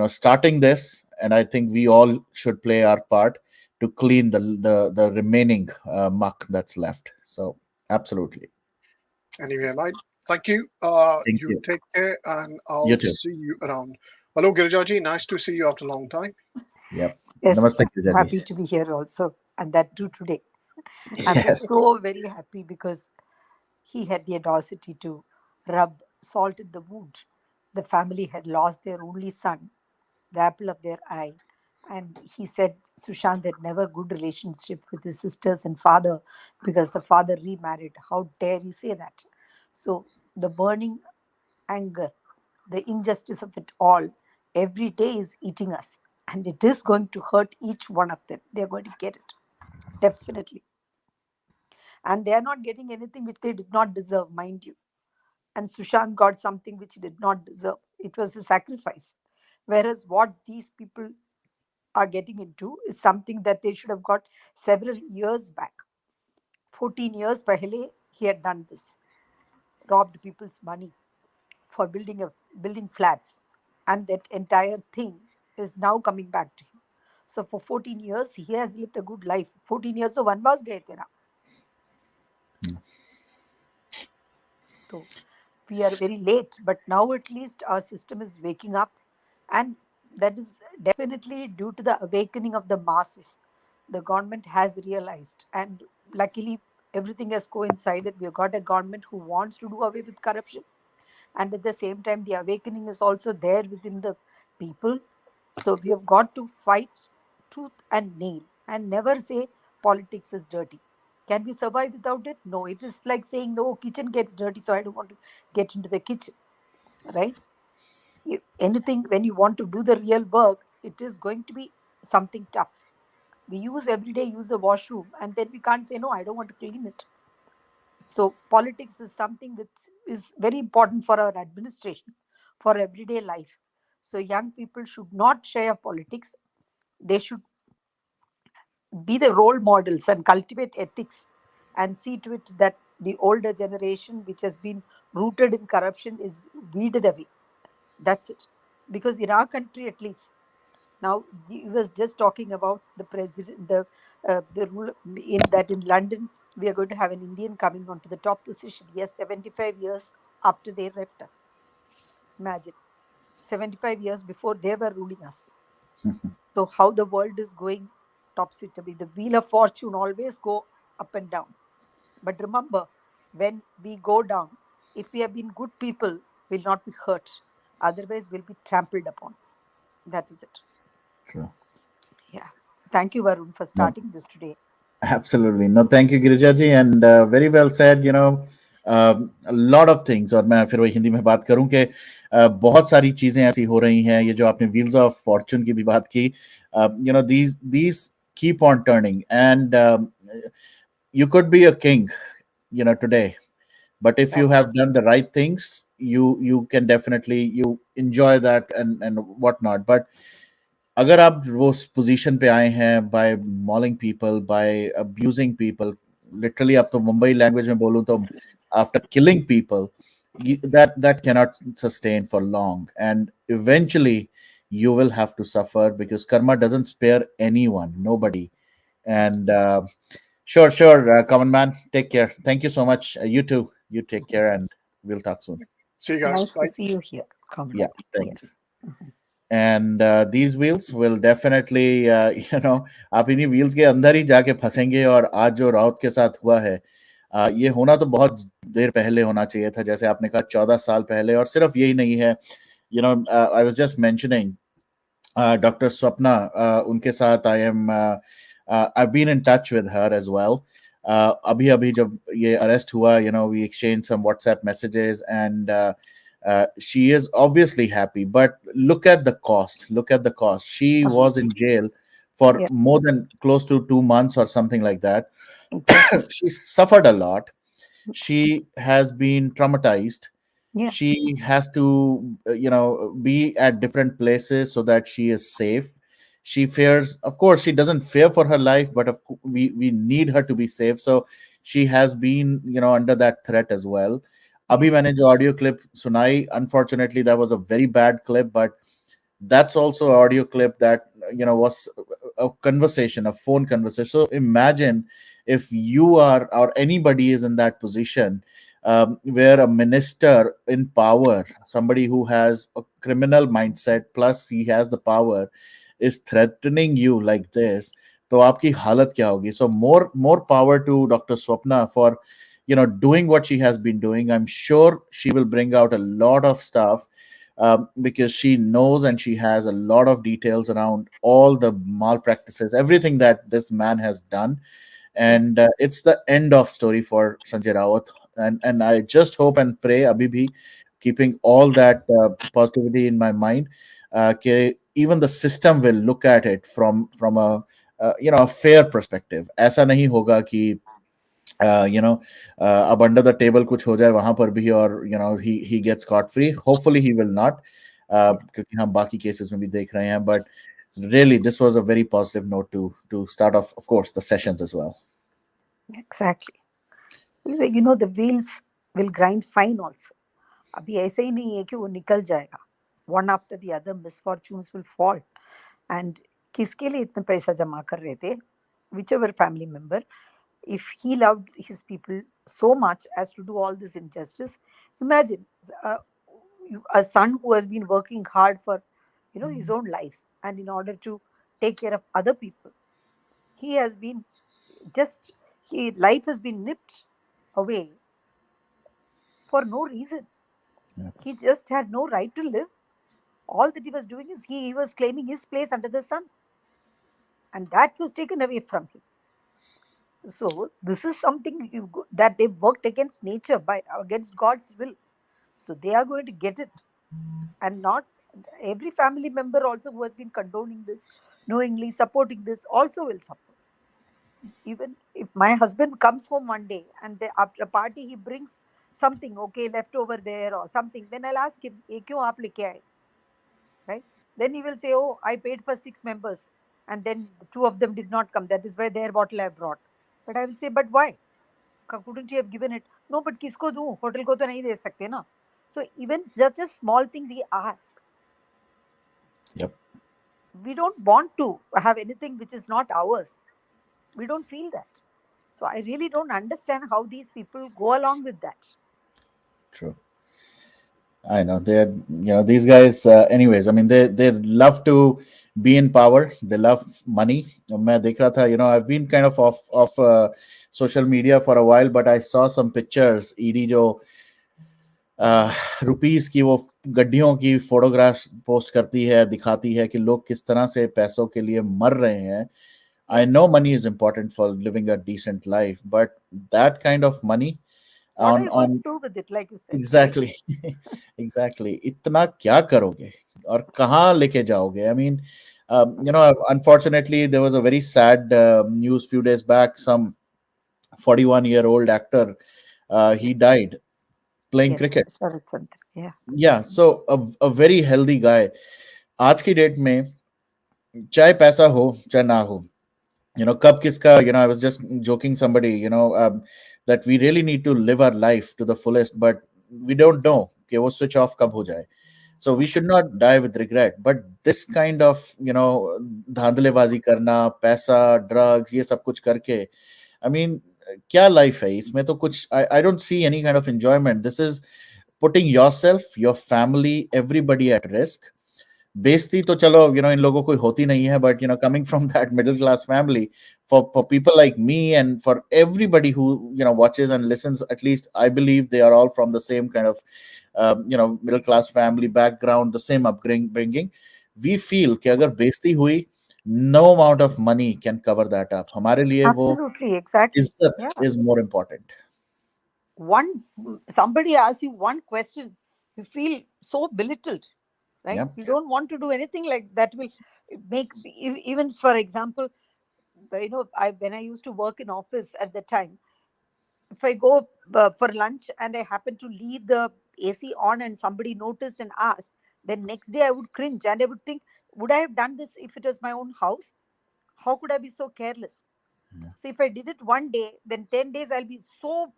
starting this, and I think we all should play our part to clean the remaining muck that's left. So absolutely. Anyway, mate, thank you. Thank You you. take care, and You I'll too. see you around. Hello, Girijaji. Nice to see you after a long time. Yep. Yes, Namaste, Giriraj ji. happy to be here also, and that too today. I'm Yes. so very happy because he had the audacity to rub salt in the wound. The family had lost their only son, the apple of their eye, and he said Sushant had never good relationship with his sisters and father because the father remarried. How dare you say that? So the burning anger, the injustice of it all, every day is eating us. And it is going to hurt each one of them. They're going to get it, definitely. And they are not getting anything which they did not deserve, mind you. And Sushant got something which he did not deserve. It was a sacrifice. Whereas what these people are getting into is something that they should have got several years back. 14 years pehle, he had done this, robbed people's money for building flats, and that entire thing is now coming back to him. So for 14 years he has lived a good life. 14 years तो वनवास गए थे ना. So we are very late, but now at least our system is waking up, and that is definitely due to the awakening of the masses. The government has realized, and luckily everything has coincided. We have got a government who wants to do away with corruption, and at the same time the awakening is also there within the people. So we have got to fight tooth and nail and never say politics is dirty. Can we survive without it? No. It is like saying, oh, kitchen gets dirty, so I don't want to get into the kitchen, right? Anything, when you want to do the real work, it is going to be something tough. We use the washroom, and then we can't say, no, I don't want to clean it. So politics is something which is very important for our administration, for everyday life. So young people should not share politics. They should be the role models and cultivate ethics and see to it that the older generation, which has been rooted in corruption, is weeded away. That's it. Because in our country, at least, now he was just talking about the president, the rule in London, we are going to have an Indian coming onto the top position. Yes, 75 years after they left us. Imagine, 75 years before they were ruling us. So how the world is going topsy-turvy. The wheel of fortune always go up and down. But remember, when we go down, if we have been good people, we'll not be hurt. Otherwise, we'll be trampled upon. That is it. True. Yeah. Thank you, Varun, for starting this today. Absolutely. No, thank you, Girija ji, and very well said. A lot of things, और मैं फिर वही हिंदी में बात करूं कि बहुत सारी चीजें ऐसी हो रही हैं. ये जो आपने व्हील्स ऑफ फॉर्चून की भी बात की, these keep on turning, and you could be a king, today, but if you Exactly. have done the right things, you can definitely you enjoy that and whatnot. But अगर आप वो position पे आए हैं by mauling people by abusing people literally आप तो Mumbai language में बोलूं तो after killing people that cannot sustain for long, and eventually you will have to suffer because karma doesn't spare anyone, nobody. And sure, common man, take care. Thank you so much. You too, you take care, and we'll talk soon. See you guys. Nice to Bye. see you here, Common Yeah, Man. Yes. thanks. And these wheels will definitely आप इन्हीं wheels के अंदर ही जाके फंसेंगे। और आज जो राउत के साथ हुआ है, ये होना तो बहुत देर पहले होना चाहिए था, जैसे आपने कहा 14 साल पहले। और सिर्फ यही नहीं है, I was just mentioning doctor Swapna, उनके साथ I been in touch with her as well. अभी अभी जब ये अरेस्ट हुआ, we exchange some WhatsApp messages, and she is obviously happy, but look at the cost. She was in jail for Yeah, more than close to 2 months or something like that. exactly. She suffered a lot. She has been traumatized. Yeah, She has to be at different places so that she is safe. She fears, of course she doesn't fear for her life, but we need her to be safe. So she has been under that threat as well. yeah, Abhi मैंने जो audio clip सुनाई, unfortunately that was a very bad clip, but that's also an audio clip that was a conversation, a phone conversation. So imagine if you are or anybody is in that position, where a minister in power, somebody who has a criminal mindset plus he has the power, is threatening you like this, तो आपकी हालत क्या होगी? So more power to Dr. Swapna for doing what she has been doing. I'm sure she will bring out a lot of stuff, because she knows and she has a lot of details around all the malpractices, everything that this man has done. yeah, And it's the end of story for Sanjay Raut. And I just hope and pray, abhi bhi, keeping all that positivity in my mind, even the system will look at it from a a fair perspective. ऐसा नहीं होगा कि अब under the table कुछ हो जाए वहां पर भी, और he gets scot free. Hopefully he will not, yeah. क्योंकि हम बाकी केसेस में भी देख रहे हैं। But really this was a very positive note to start off, of course, the sessions as well. Exactly. The wheels will grind fine also. अभी ऐसे ही नहीं है कि वो निकल जाएगा. One after the other misfortunes will fall. And किसके लिए इतना पैसा जमा कर रहे थे? Whichever family member, if he loved his people so much as to do all this injustice, imagine uh, a son who has been working hard for his own life, and in order to take care of other people, he has been just he life has been nipped away for no reason. Yeah. He just had no right to live. All that he was doing is he was claiming his place under the sun, and that was taken away from him. So this is something that they worked against nature, by against God's will. So they are going to get it, and not every family member also who has been condoning this, knowingly supporting this, also will suffer. Even if my husband comes home one day and after a party he brings something, okay, left over there or something, then I'll ask him, "Ye kyun aap leke aaye?" Right? Then he will say, "Oh, I paid for 6 members, and then the 2 of them did not come. That is why their bottle I brought." But I will say, "But why? Couldn't you have given it?" "No, but kisko do? Hotel ko to nahi de sakte na." So even just a small thing we ask. Yep. We don't want to have anything which is not ours. We don't feel that. So I really don't understand how these people go along with that. True. I know they're these guys. Anyways, I mean they love to be in power. They love money. मैं देख रहा था, I've been kind of off social media for a while, but I saw some pictures. ED जो rupees की वो गड्डियों की photographs post करती है, दिखाती है कि लोग किस तरह से पैसों के लिए मर रहे हैं. I know money is important for living a decent life, but that kind of money What are on you going on to do with it, like you said, right? Exactly. Exactly. इतना क्या करोगे और कहाँ लेके जाओगे? I mean, unfortunately, there was a very sad news few days back. Some 41-year-old actor, he died. playing Yes, cricket. Sharat Chandra. Yeah. Yeah, so a very healthy guy. आज की date में चाहे पैसा हो चाहे ना हो, कब किसका, I was just joking somebody, that we really need to live our life to the fullest, but we don't know कि वो switch off कब हो जाए. So we should not die with regret. But this kind of, धांधलेबाजी करना, पैसा, drugs, ये सब कुछ करके, I mean, क्या life है इसमें? तो कुछ, I don't see any kind of enjoyment. This is putting yourself, your family, everybody at risk. बेइज्जती तो चलो, इन लोगों को होती नहीं है, but coming from that middle class family, for people like me and for everybody who watches and listens, at least I believe they are all from the same kind of middle class family background, the same upbringing. We feel कि अगर बेइज्जती हुई, no amount of money can cover that up. हमारे लिए वो Absolutely, exactly. इज्जत Yeah. is more important. Somebody asks you one question, you feel so belittled, right? Yeah. You don't want to do anything like that will make, even for example, when I used to work in office at the time, if I go for lunch and I happen to leave the AC on and somebody noticed and asked, then next day I would cringe and I would think, would I have done this if it was my own house? How could I be so careless? Yeah. So if I did it one day, then 10 days I'll be so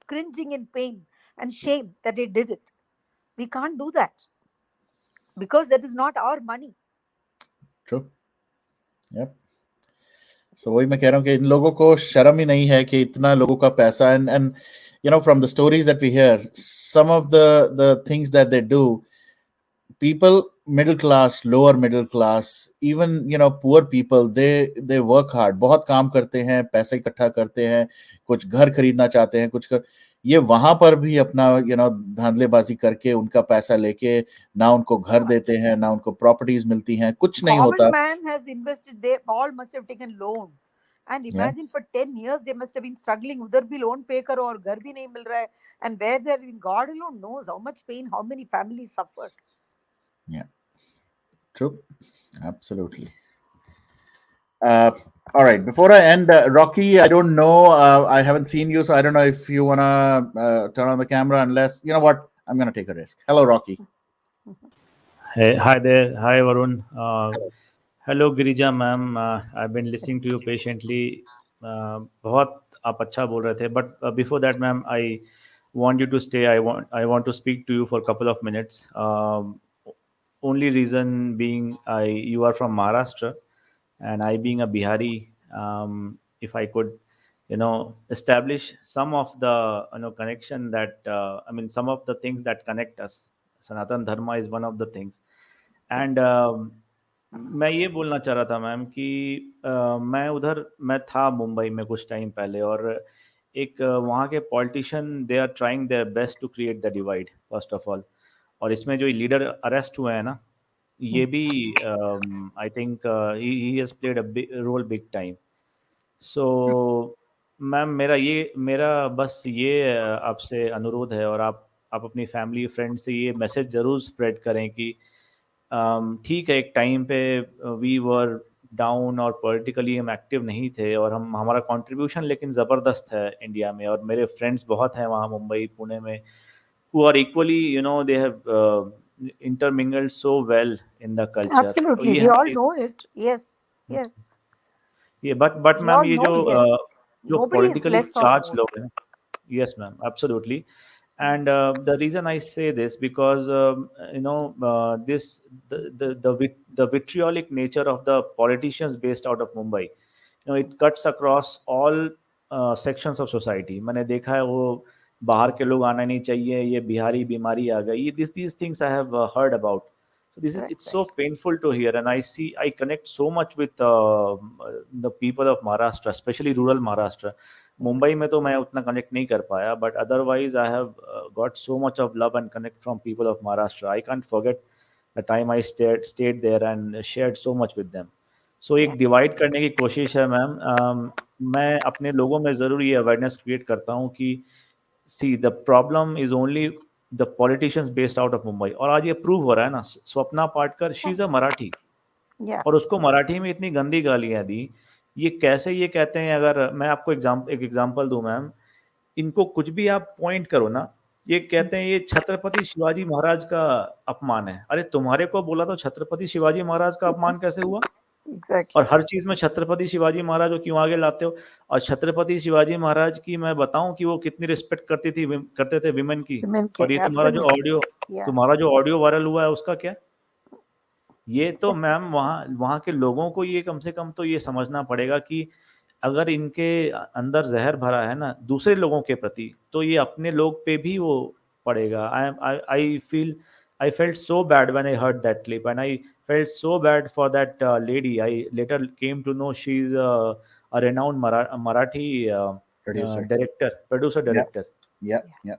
cringing in pain and shame that I did it. We can't do that because that is not our money. True. Yep. So वही मैं कह रहा हूँ कि इन लोगों को शर्म ही नहीं है कि इतना लोगों का पैसा, and from the stories that we hear, some of the things that they do, people middle class, lower middle class, even poor people, they work hard, बहुत काम करते हैं, पैसे इकट्ठा करते हैं, कुछ घर खरीदना चाहते हैं, ये वहां पर भी अपना धांधलेबाजी करके उनका पैसा लेके ना उनको घर देते हैं, ना उनको प्रॉपर्टीज मिलती हैं, कुछ नहीं Common होता. man has invested, they all must have taken loan. And Yeah. imagine for 10 years they must have been struggling. Udhar bhi loan pay karo aur ghar bhi nahi mil raha hai. And where they're living, God alone knows how much pain, how many families suffered. Yeah. True. Absolutely. All right. Before I end, Rocky, I don't know. I haven't seen you, so I don't know if you want to turn on the camera. Unless, you know what? I'm going to take a risk. Hello, Rocky. Hey, hi there. Hi, Varun. Hello, Girija ma'am. I've been listening to you patiently. बहुत आप अच्छा बोल रहे थे. But before that, ma'am, I want you to stay. I want to speak to you for a couple of minutes. Only reason being, you are from Maharashtra, and I being a Bihari, if I could, establish some of the connection that I mean, some of the things that connect us. Sanatan Dharma is one of the things, and मैं ये बोलना चाह रहा था ma'am कि मैं था मुंबई में कुछ टाइम पहले, और एक वहाँ के politician, they are trying their best to create the divide first of all. और इसमें जो लीडर अरेस्ट हुए हैं ना, ये भी I think he has played a role big time. So ma'am, मेरा बस ये आपसे अनुरोध है, और आप अपनी फैमिली फ्रेंड से ये मैसेज ज़रूर स्प्रेड करें कि ठीक है, एक टाइम पे वी वर डाउन और पॉलिटिकली हम एक्टिव नहीं थे, और हमारा कंट्रीब्यूशन लेकिन ज़बरदस्त है इंडिया में, और मेरे फ्रेंड्स बहुत हैं वहाँ मुंबई पुणे में, who are equally, they have intermingled so well in the culture. Absolutely, ये we all हमें know it. Yes, yes. ये बट We मैम, all ये know, yes. जो Nobody is politically less or charged more. लोग हैं. Yes, ma'am, absolutely. And the reason I say this, because this the vitriolic nature of the politicians based out of Mumbai, it cuts across all sections of society. मैंने देखा है, वो बाहर के लोग आना नहीं चाहिए, ये बिहारी बीमारी आ गई, these things I have heard about. So it's so painful to hear, and I connect so much with the people of Maharashtra, especially rural Maharashtra. Mumbai में तो मैं उतना कनेक्ट नहीं कर पाया, but otherwise I have got so much of love and connect from people of Maharashtra. I can't forget the time I stayed there and shared so much with them. So एक divide करने की कोशिश है ma'am. मैं अपने लोगों में ज़रूर ये अवेयरनेस क्रिएट करता हूँ कि see the problem is only the politicians based out of Mumbai. और आज ये प्रूव हो रहा है ना, Swapna Patkar, she is a Marathi, और उसको मराठी में इतनी गंदी गालियाँ दी. ये कैसे ये कहते हैं, अगर मैं आपको एक एग्जांपल दूं मैम, इनको कुछ भी आप पॉइंट करो ना, ये कहते हैं ये छत्रपति शिवाजी महाराज का अपमान है। अरे तुम्हारे को बोला तो छत्रपति शिवाजी महाराज का अपमान कैसे हुआ? एग्जैक्टली। और हर चीज में छत्रपति शिवाजी महाराज को क्यों आगे लाते हो? और छत्रपति शिवाजी महाराज की मैं बताऊं कि वो कितनी रिस्पेक्ट करते थे विमेन की। विमेन के और ये एब्सोल्युटली या तुम्हारा जो ऑडियो वायरल हुआ है उसका क्या? ये तो मैम वहाँ वहाँ के लोगों को ये कम से कम तो ये समझना पड़ेगा कि अगर इनके अंदर जहर भरा है ना दूसरे लोगों के प्रति, तो ये अपने लोग पे भी वो पड़ेगा। I felt so bad when I heard that clip, and I felt so bad for that lady. I later came to know she's a renowned Marathi Producer. producer Yeah. director. Yeah. Yeah.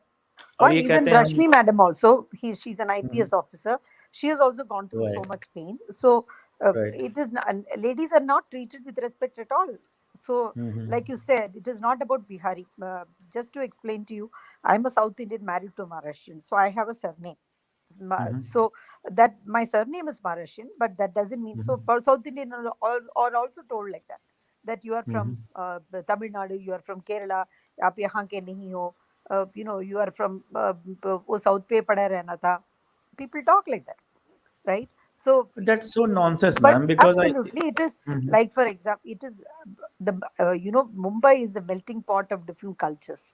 और or ये even कहते हैं हम Rashmi madam also. She's an IPS officer. She has also gone through so right, much pain. So right. it is not, ladies are not treated with respect at all. So like you said, it is not about Bihari. Just to explain to you, I'm a South Indian married to a Maharashtrian, so I have a surname. So that my surname is Maharashtrian, but that doesn't mean so. For South Indian are also told like that you are from Tamil Nadu, you are from Kerala, आप यहाँ के नहीं हो. You are from वो south पे पड़ा रहना था. People talk like that, right? So That's so nonsense, but ma'am, because absolutely it is like, for example, it is the Mumbai is the melting pot of different cultures.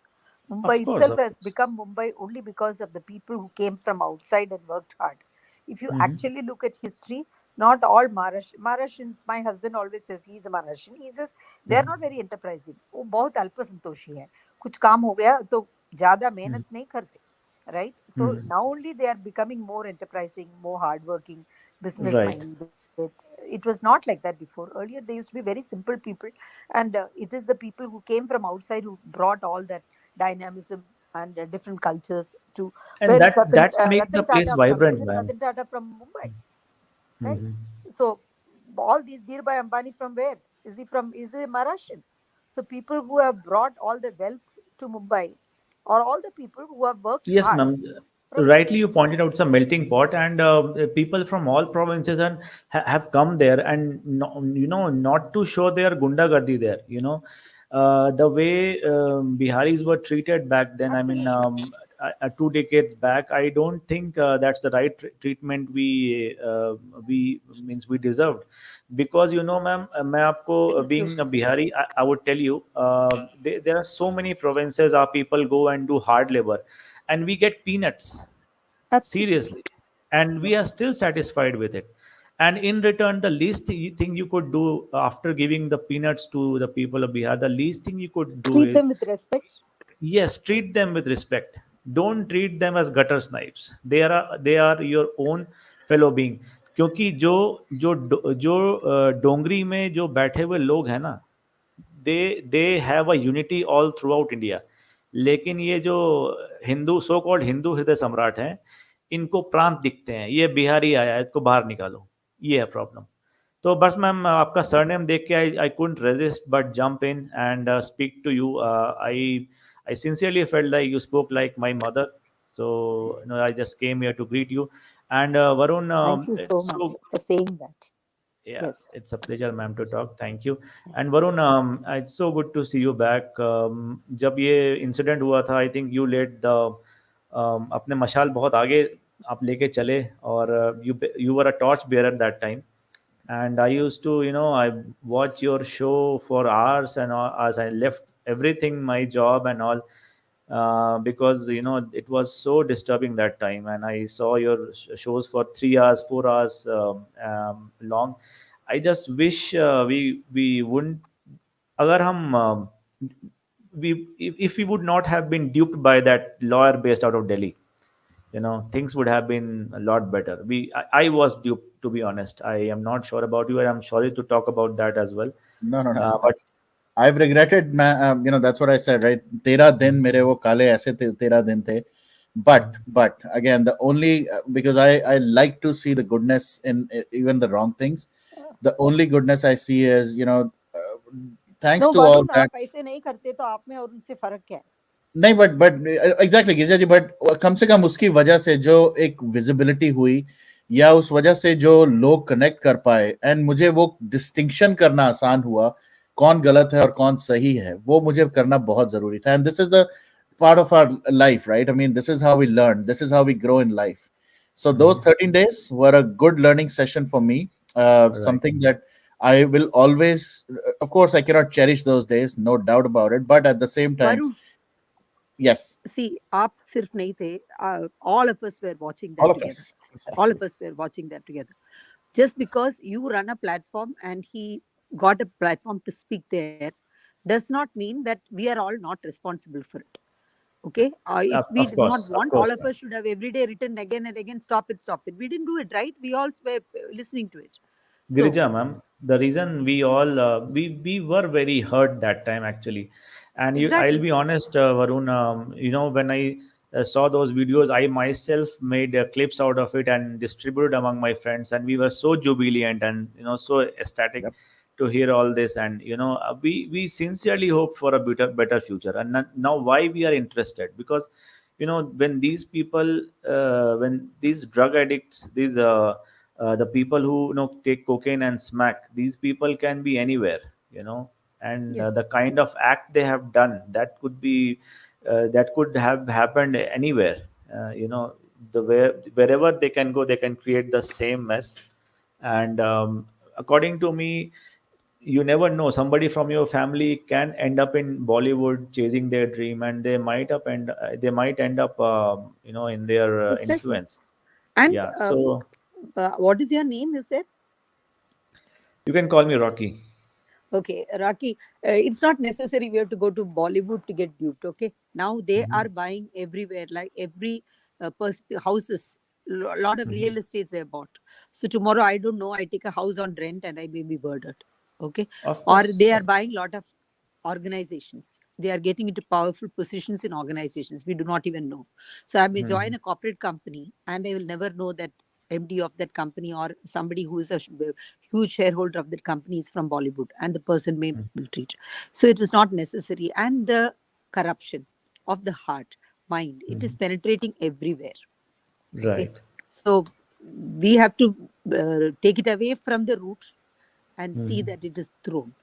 Mumbai of course, itself has become Mumbai only because of the people who came from outside and worked hard. If you actually look at history, not all Maharashtrians, my husband always says he's a Maharashtrian, he says they are not very enterprising. वो बहुत अल्पसंतोषी है. कुछ काम हो गया तो ज़्यादा मेहनत नहीं करते, right? So now only they are becoming more enterprising, more hardworking, business right. minded. It was not like that before. Earlier they used to be very simple people, and it is the people who came from outside who brought all that dynamism and different cultures to. And Where is that's make the Ratan place Tata from? vibrant, Isn't ma'am. Ratan Tata from Mumbai? Right. So all these Dhirubhai Ambani from where? Is he Maharashtrian? So people who have brought all the wealth to Mumbai, or all the people who have worked Yes, hard. ma'am. Rightly, you pointed out it's a melting pot, and people from all provinces and have come there, and not to show their gundagardi there. The way Biharis were treated back then. I mean, 2 decades back, I don't think that's the right treatment we deserved. Because ma'am, मैं आपको being a Bihari, I would tell you, there are so many provinces our people go and do hard labor, and we get peanuts. Absolutely. Seriously, and we are still satisfied with it. And in return, the least thing you could do after giving the peanuts to the people of Bihar, the least thing you could do Treat is, them with respect. yes, treat them with respect. Don't treat them as gutter snipes. They are your own fellow being. क्योंकि जो डोंगरी में जो बैठे हुए लोग हैं ना, they have a unity all through out India. लेकिन ये जो हिंदू सो कॉल्ड हिंदू हृदय सम्राट हैं, इनको प्रांत दिखते हैं. ये बिहारी आया है, इसको बाहर निकालो. ये है प्रॉब्लम. तो बस मैम आपका सरनेम देख के I couldn't resist but jump in and speak to you. I sincerely felt like you spoke like my mother. So I just came here to greet you. And Varun, Thank you so much for saying that. Yeah, Yes. it's a pleasure, ma'am, to talk. Thank you. And Varun, it's so good to see you back. जब ये incident हुआ था, I think you led the अपने मशाल बहुत आगे आप लेके चले, और you were a torch bearer that time. And I used to, I watch your show for hours, and as I left everything, my job and all, because it was so disturbing that time, and I saw your shows for 3 hours, 4 hours long. I just wish we wouldn't, अगर हम if we would not have been duped by that lawyer based out of Delhi, things would have been a lot better. I was duped, to be honest. I am not sure about you, and I'm sorry to talk about that as well. No. But I've regretted, that's what I said, right? 13 दिन मेरे वो काले ऐसे 13 दिन थे. But again, the only because I like to see the goodness in even the wrong things. The only goodness I see is thanks to all that. आप ऐसे नहीं करते तो आप में और उनसे फर्क क्या है? नहीं, but exactly Girija ji, but कम से कम उसकी वजह से जो एक विजिबिलिटी हुई, या उस वजह से जो लोग कनेक्ट कर पाए, एंड मुझे वो डिस्टिंक्शन करना आसान हुआ, कौन गलत है और कौन सही है, वो मुझे करना बहुत जरूरी था. And this is the part of our life, right? I mean, this is how we learn. This is how we grow in life. So those Mhm. 13 days were a good learning session for me. Right. Something that I will always, of course, I cannot cherish those days, no doubt about it. But at the same time, Varun, yes, see, आप सिर्फ नहीं थे, all of us were watching all that of together. us, All exactly. of us were watching that together. Just because you run a platform and he got a platform to speak there does not mean that we are all not responsible for it. Okay, if we did not Of want, course, all of us should have every day written again and again, stop it. We didn't do it, right? We all were listening to it. So Girija, ma'am, the reason we all we were very hurt that time actually, and I'll exactly. be honest, Varun. When I saw those videos, I myself made clips out of it and distributed among my friends, and we were so jubilant and so ecstatic Yep. to hear all this, and we sincerely hope for a better future. And now why we are interested, because when these people, when these drug addicts, these the people who take cocaine and smack, these people can be anywhere, and Yes, the kind of act they have done, that could have happened anywhere. Wherever they can go, they can create the same mess. And according to me, you never know, somebody from your family can end up in Bollywood chasing their dream, and they might end up in their exactly. influence. And Yeah, so what is your name, you said? you can call me Rocky. Okay, Raki, it's not necessary we have to go to Bollywood to get duped. Okay, now they Hmm. are buying everywhere, like every houses, lot of Hmm. real estates they bought. So tomorrow, I don't know, I take a house on rent and I may be murdered. Okay, Of or course. they are buying lot of organizations. They are getting into powerful positions in organizations we do not even know. So I may join Hmm. a corporate company and I will never know that MD of that company or somebody who is a huge shareholder of that company is from Bollywood, and the person may Hmm. will treat. So it is not necessary. And the corruption of the heart, mind, it is Hmm. penetrating everywhere. Okay, Right. so we have to take it away from the root and see Hmm. that it is thrown.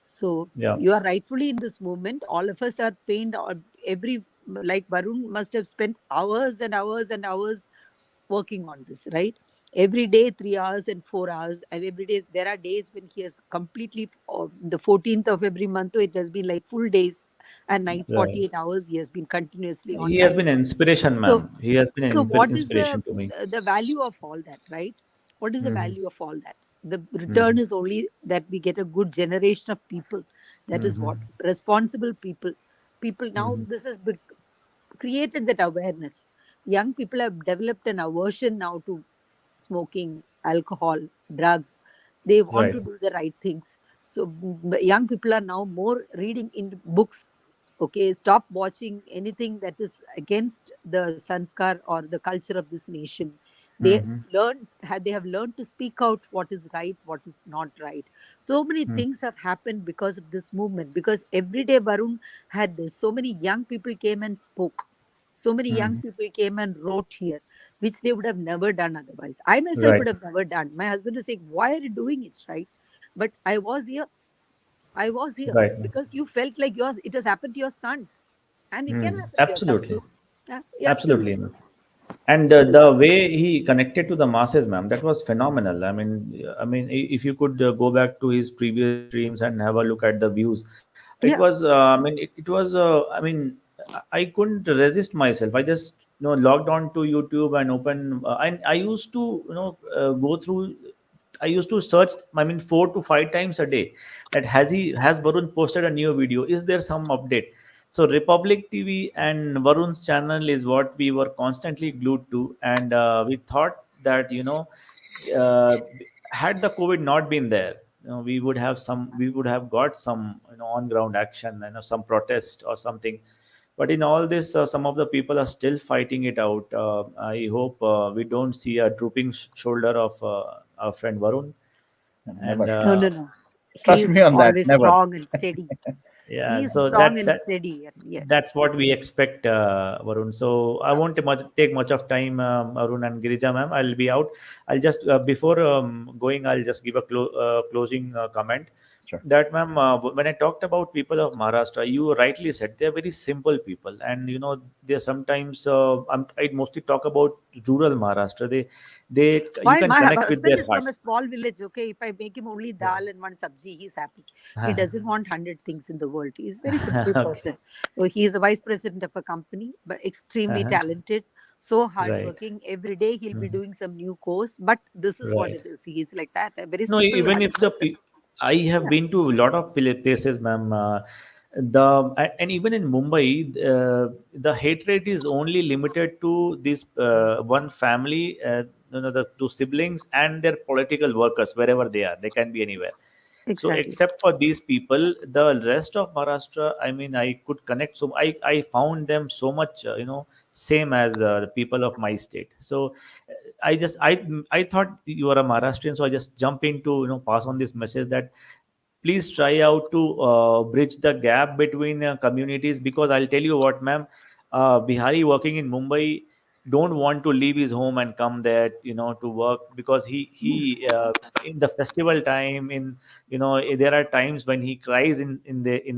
So Yeah. you are rightfully in this movement. All of us are pained. Or every, like Varun must have spent hours and hours and hours working on this, right? Every day 3 hours and 4 hours, and every day there are days when he has completely, the 14th of every month, it has been like full days and nights, Right. 48 hours he has been continuously on He has live. been an inspiration, So ma'am. He has been an so what is inspiration to me. the value of all that, right? What is the Hmm. value of all that? The Hmm. return is only that we get a good generation of people. That is Hmm. what responsible people. People now, Hmm. this has created that awareness. Young people have developed an aversion now to smoking, alcohol, drugs. They want Right. to do the right things. So young people are now more reading in books. Okay, stop watching anything that is against the sanskar or the culture of this nation. They Hmm. they have learned to speak out what is right, what is not right. So many Hmm. things have happened because of this movement. Because every day Varun had this, so many young people came and spoke. So many young Hmm. people came and wrote here, which they would have never done otherwise. I myself would Right. have never done. My husband was saying, "Why are you doing it?" Right? But I was here Right. because you felt like yours. It has happened to your son, and it can Hmm. happen to your son Absolutely. too. Yeah, Absolutely, absolutely. ma'am. And So the way he connected to the masses, ma'am, that was phenomenal. I mean, if you could go back to his previous streams and have a look at the views, it yeah, was. It was. I couldn't resist myself. I just logged on to YouTube and open. And I used to go through. I used to search. I mean, 4 to 5 times a day. That has Varun posted a new video? Is there some update? So Republic TV and Varun's channel is what we were constantly glued to, and we thought that uh, had the COVID not been there, we would have got some on ground action, some protest or something. But in all this, some of the people are still fighting it out. I hope we don't see a drooping shoulder of our friend Varun. And Never. no, no, no. He Trust me is on that. always Never. strong and steady. He yeah, is so strong that and that steady. And yes. that's what we expect, Varun. So I won't take much of time, Arun and Girija ma'am. I'll be out. I'll just before going, I'll just give a closing comment. Sure. that, ma'am, when I talked about people of Maharashtra, you rightly said they're very simple people, and they're sometimes. I mostly talk about rural Maharashtra. You My can my connect with husband their is heart. from a small village. Okay, if I make him only dal and one sabji, he's happy. He doesn't want 100 things in the world. He's a very simple Okay. person. So he is a vice president of a company, but extremely Uh-huh. talented, so Right. hardworking. Every day he'll be Mhm. doing some new course. But this is what Right. it is. He is like that, a very No, simple even hearted if person. I have Yeah, been to a lot of places, ma'am. And even in Mumbai, the hate rate is only limited to this one family, the two siblings and their political workers, wherever they are. They can be anywhere. So exactly. except for these people, the rest of Maharashtra, I mean, I could connect. So I found them so much, same as the people of my state. So I thought you are a Maharashtrian, so I just jump into pass on this message that please try out to bridge the gap between communities, because I'll tell you what, ma'am, Bihari working in Mumbai don't want to leave his home and come there to work, because he in the festival time, there are times when he cries in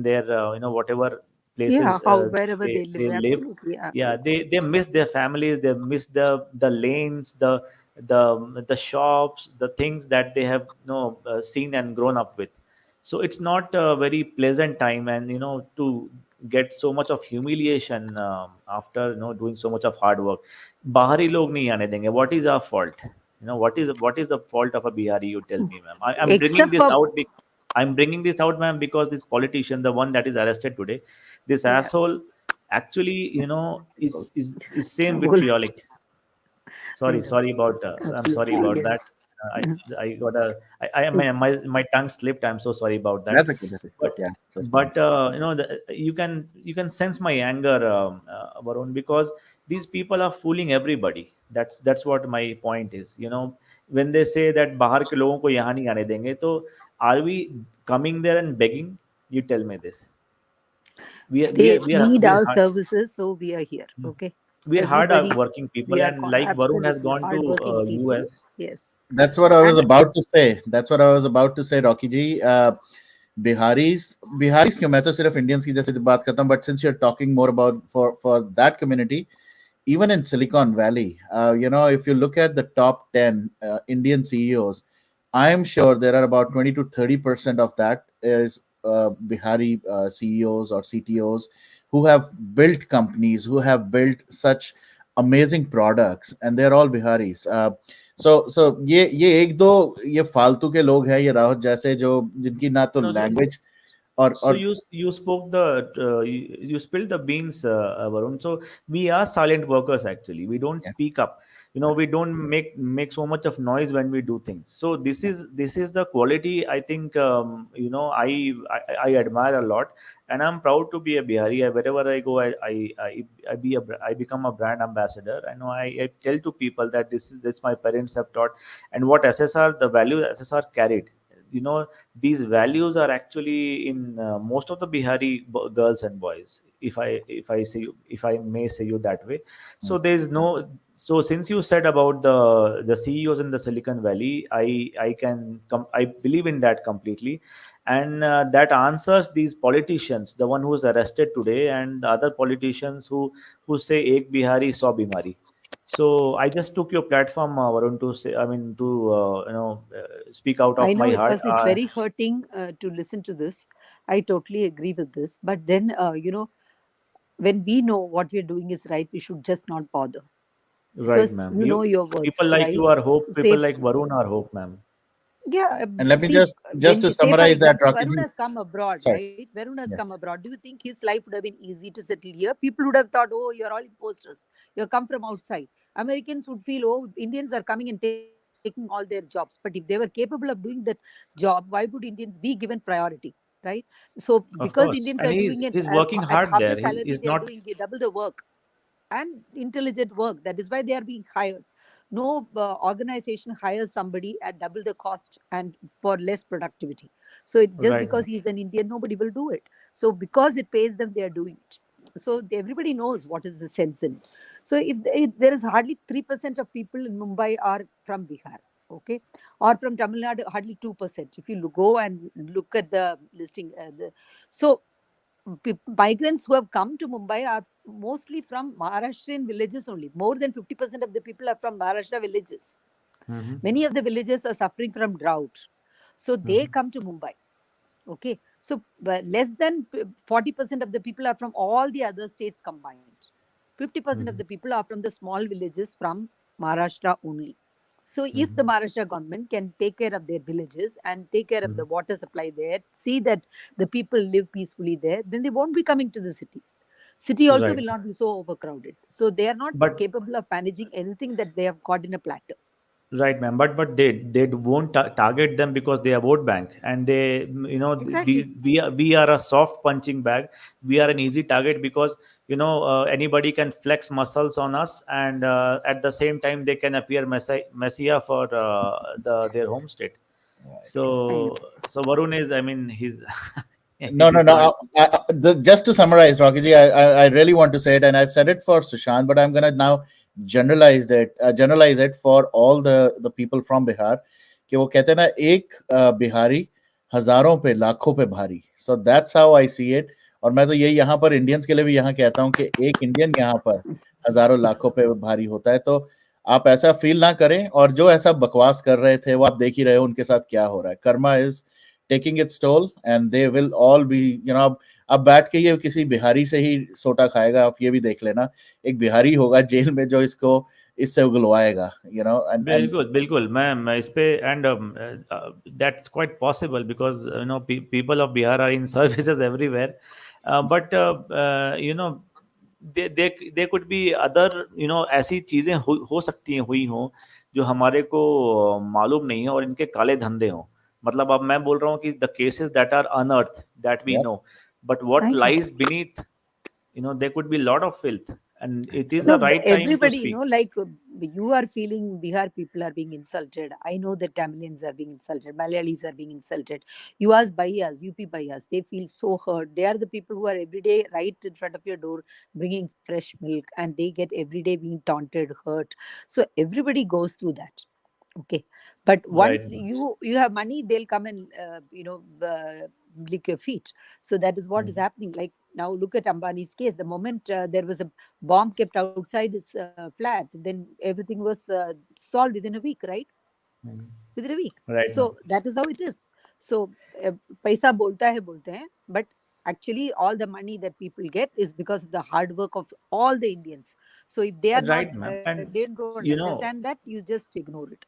their whatever places Yeah, how wherever they live, they live. absolutely. Yeah, Yeah, it's they miss their families, they miss the lanes, the shops, the things that they have seen and grown up with. So it's not a very pleasant time, and to get so much of humiliation after doing so much of hard work. Bahari log nahi aane denge. What is our fault? What is the fault of a Bihari? You tell me, ma'am. I'm bringing except this for out. I'm bringing this out, ma'am, because this politician, the one that is arrested today, this yeah. asshole, actually, is क्या same बोल vitriolic. I Sorry, know. sorry about. I'm sorry Absolutely, about that. yes. I got a. My tongue slipped. I'm so sorry about that. That's okay. That's okay. But Yeah, just fine. you can sense my anger, Varun, because these people are fooling everybody. That's what my point is. When they say that बाहर के लोगों को यहाँ नहीं आने देंगे, तो are we coming there and begging? You tell me this. We are we They are we are need we are our hard. services, so we are here. Okay, We are hard everybody, working we people, are and like Varun has absolutely gone to hardworking people. US. Yes, That's what I was and about to say. That's what I was about to say, Rocky ji. Bihari's क्यों, मैं तो सिर्फ Indians की जैसे बात करता हूँ, but since you are talking more about for that community, even in Silicon Valley, if you look at the top 10 Indian CEOs, I am sure there are about 20 to 30% of that is Bihari CEOs or CTOs who have built companies, who have built such amazing products, and they're all Biharis. So ये एक दो ये फालतू के लोग हैं, ये राहत जैसे, जो जिनकी ना तो No, लैंग्वेज so और you spoke you spilled the beans, Varun. So we are silent workers actually. We don't yeah, speak up. We don't make so much of noise when we do things. So this is the quality, I think. I admire a lot, and I'm proud to be a Bihari. Wherever I go, I become a brand ambassador. I know I tell to people that this my parents have taught, and what SSR, the value SSR carried. You know these values are actually in most of the Bihari girls and boys. If I may say you that way. So there is no. So since you said about the CEOs in the Silicon Valley, I believe in that completely, and that answers these politicians, the one who is arrested today, and the other politicians who say ek Bihari saw bimari. So I just took your platform, Varun, to say, I mean, to speak out I of know my it heart. must be very hurting to listen to this. I totally agree with this. But then, when we know what we're doing is right, we should just not bother Right, because ma'am. you know your worth, People like right? you are hope. People Say, like Varun are hope, ma'am. yeah, and let me see, just when to we say, for summarize that, example, Rocky Varun ji. has come abroad, Sorry. right? Varun has Yeah. come abroad. Do you think his life would have been easy to settle here? People would have thought, oh, you're all imposters. You come from outside. Americans would feel, oh, Indians are coming and taking all their jobs. But if they were capable of doing that job, why would Indians be given priority? Right? So because Of Indians course, are and doing he's it he's working at half hard the there. salary, He's they are not doing double the work and intelligent work. That is why they are being hired. No organization hires somebody at double the cost and for less productivity. So it's just right, because ma'am. he's an Indian, nobody will do it. So because it pays them, they are doing it. So everybody knows what is the sense in it. So if there is hardly 3% of people in Mumbai are from Bihar. Okay, or from Tamil Nadu, hardly 2%. If you go and look at the listing, so migrants who have come to Mumbai are mostly from Maharashtrian villages only. More than 50% of the people are from Maharashtra villages. Many of the villages are suffering from drought, so they come to Mumbai. Okay, so less than 40% of the people are from all the other states combined. 50% of the people are from the small villages from Maharashtra only. So if the Maharashtra government can take care of their villages and take care of the water supply there, see that the people live peacefully there, then they won't be coming to the cities. City also will not be so overcrowded. So they are not But capable of managing anything that they have got in a platter. right, ma'am. But they won't target them because they are vote bank, and they Exactly. we are a soft punching bag. We are an easy target because anybody can flex muscles on us, and at the same time they can appear messiah for their home state. I know. So Varun is, I mean, he's No, no, go ahead. no. Just to summarize, Rocky, I really want to say it, and I've said it for Sushant, but I'm gonna now generalize it for all the people from Bihar. कि वो कहते हैं ना एक बिहारी हजारों पे लाखों पे भारी. So that's how I see it. और मैं तो ये यहाँ पर इंडियंस के लिए भी यहाँ कहता हूँ कि एक इंडियन यहाँ पर हजारों लाखों पे भारी होता है. तो आप ऐसा फील ना करें, और जो ऐसा बकवास कर रहे थे वो आप देख ही रहे हो उनके साथ क्या हो रहा है. Karma is taking its toll and they will all be अब बैठ के ये किसी बिहारी से ही सोटा खाएगा. आप ये भी देख लेना, एक बिहारी होगा जेल में जो इसको इससे उगलवाएगा. And बिल्कुल बिल्कुल मैं इस पे and that's quite possible because people of Bihar are in services everywhere, but they could be other, ऐसी चीजें हो सकती हैं, हुई हों जो हमारे को मालूम नहीं है और इनके काले धंधे हों. मतलब अब मैं बोल रहा हूँ कि the cases that are unearth that we yeah, no, but what I know. Lies beneath, there could be a lot of filth, and it is a No, right time to everybody, speak. like you are feeling Bihar people are being insulted. I know that Tamilians are being insulted, Malayalis are being insulted. You ask Bhaias, UP Bhaias, they feel so hurt. They are the people who are every day right in front of your door bringing fresh milk, and they get every day being taunted, hurt. So everybody goes through that. Okay, but Right. once you have money, they'll come and lick your feet. So that is what is happening. Like now, look at Ambani's case. The moment there was a bomb kept outside his flat, then everything was solved within a week, right? Within a week. Right, ma'am. So that is how it is. So paisa bolta hai bolte hain, but actually all the money that people get is because of the hard work of all the Indians. So if they are not, Right, ma'am. they And don't understand that, you just ignore it.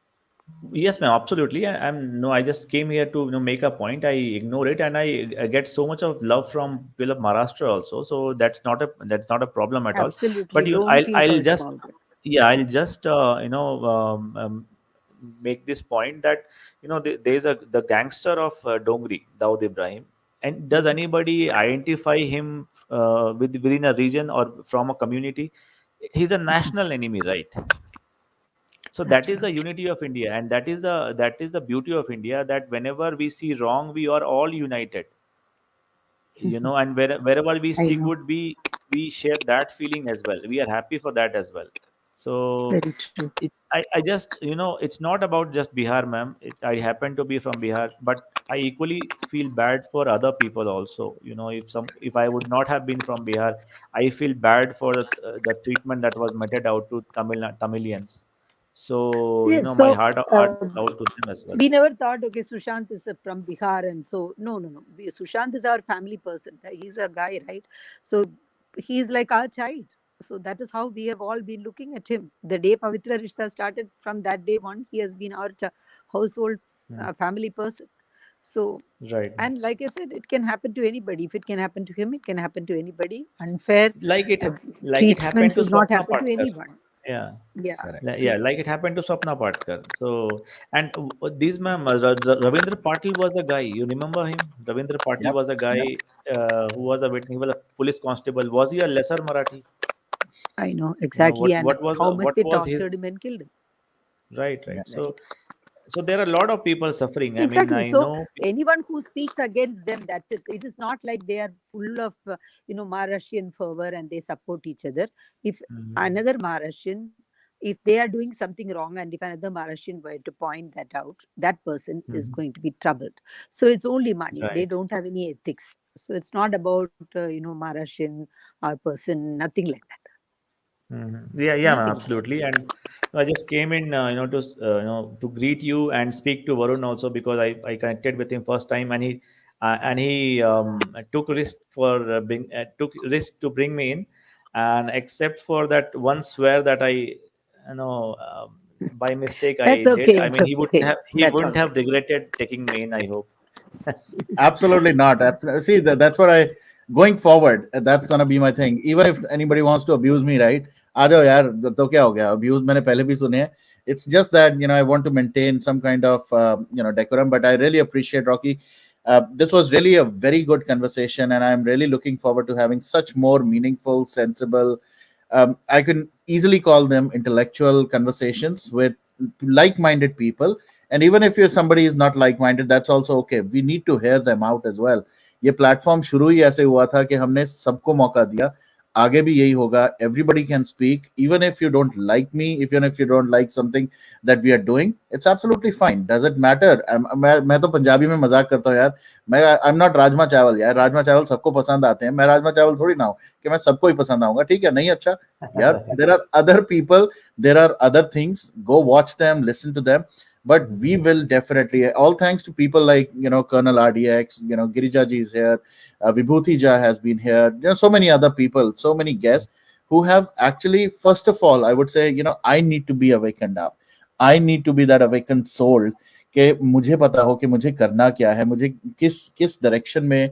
yes, ma'am, absolutely. I'm no, I just came here to make a point. I ignore it, and I get so much of love from people of Maharashtra also. So that's not a problem at all. But Absolutely. Don't feel I'll hurt just, about it. yeah, I'll just make this point that there's the gangster of Dongri, Dawood Ibrahim, and does anybody identify him within a region or from a community? He's a national enemy, right? So that is the Absolutely. unity of India, and that is the beauty of India. That whenever we see wrong, we are all united. And wherever we I see know. good, we share that feeling as well. We are happy for that as well. So Very true. I just it's not about just Bihar, ma'am. I happen to be from Bihar, but I equally feel bad for other people also. If I would not have been from Bihar, I feel bad for the treatment that was meted out to Tamilians. So Yes. my So heart goes out to them as well. we never thought, okay, Sushant is from Bihar, and so no, no, no. Sushant is our family person. He's a guy, right? So he's like our child. So that is how we have all been looking at him. The day Pavitra Rishta started, from that day on, he has been our household family person. So, Right. and like I said, it can happen to anybody. If it can happen to him, it can happen to anybody. Unfair Like it uh, like it treatment happened to should not Swapna happen to Patkar. anyone. Yeah. Yeah. correct. Yeah, So like it happened to Swapna Patkar. So, and these ma'am, Ravindra Patil was a guy. You remember him? Ravindra Patil Yep, was a yep. guy who was a witness. He was a police constable. Was he a lesser Marathi? I know exactly, What and what was how much what they was his tortured him and killed him. right, right. Yeah. So there are a lot of people suffering. I mean, Exactly. I So know. anyone who speaks against them, that's it. It is not like they are full of Maharashtrian fervor and they support each other. If Mhm. another Maharashtrian if they are doing something wrong and if another Malaysian were to point that out, that person is Mhm. going to be troubled. So it's only money. They Right. don't have any ethics. So it's not about, Malaysian or person, nothing like that. Yeah, yeah, ma'am, Nothing like that. absolutely. And I just came in, to greet you and speak to Varun also because I connected with him first time, and he took risk for took risk to bring me in, and except for that one swear that by mistake That's I did. okay. I It's mean, okay. he That's all wouldn't have right. regretted taking me in, I hope. Absolutely not. See, that's what I going forward. That's gonna be my thing. Even if anybody wants to abuse me, right? आ जाओ यार तो क्या हो गया abuse मैंने पहले भी सुने हैं. It's just that I want to maintain some kind of decorum. But I really appreciate Rocky. This was really a very good conversation, and I'm really looking forward to having such more meaningful, sensible. I can easily call them intellectual conversations with like-minded people. And even if you're somebody is not like-minded, that's also okay. We need to hear them out as well. ये platform शुरू ही ऐसे हुआ था कि हमने सबको मौका दिया. आगे भी यही होगा. Everybody can speak, even if you don't like me, even if you don't like something that we are doing. It's absolutely fine. Does it matter? मैं तो पंजाबी में मजाक करता हूँ यार. I'm not राजमा चावल यार. राजमा चावल सबको पसंद आते हैं. मैं राजमा चावल थोड़ी ना हूँ कि मैं सबको ही पसंद आऊंगा. ठीक है, नहीं अच्छा यार. There are other people, there are other things. Go watch them, listen to them. But we will definitely, all thanks to people like Colonel RDX, Girija ji is here, Vibhuti Ja has been here, so many other people, so many guests who have actually, first of all, I would say, I need to be awakened up. I need to be that awakened soul कि मुझे पता हो कि मुझे करना क्या है, मुझे किस किस डायरेक्शन में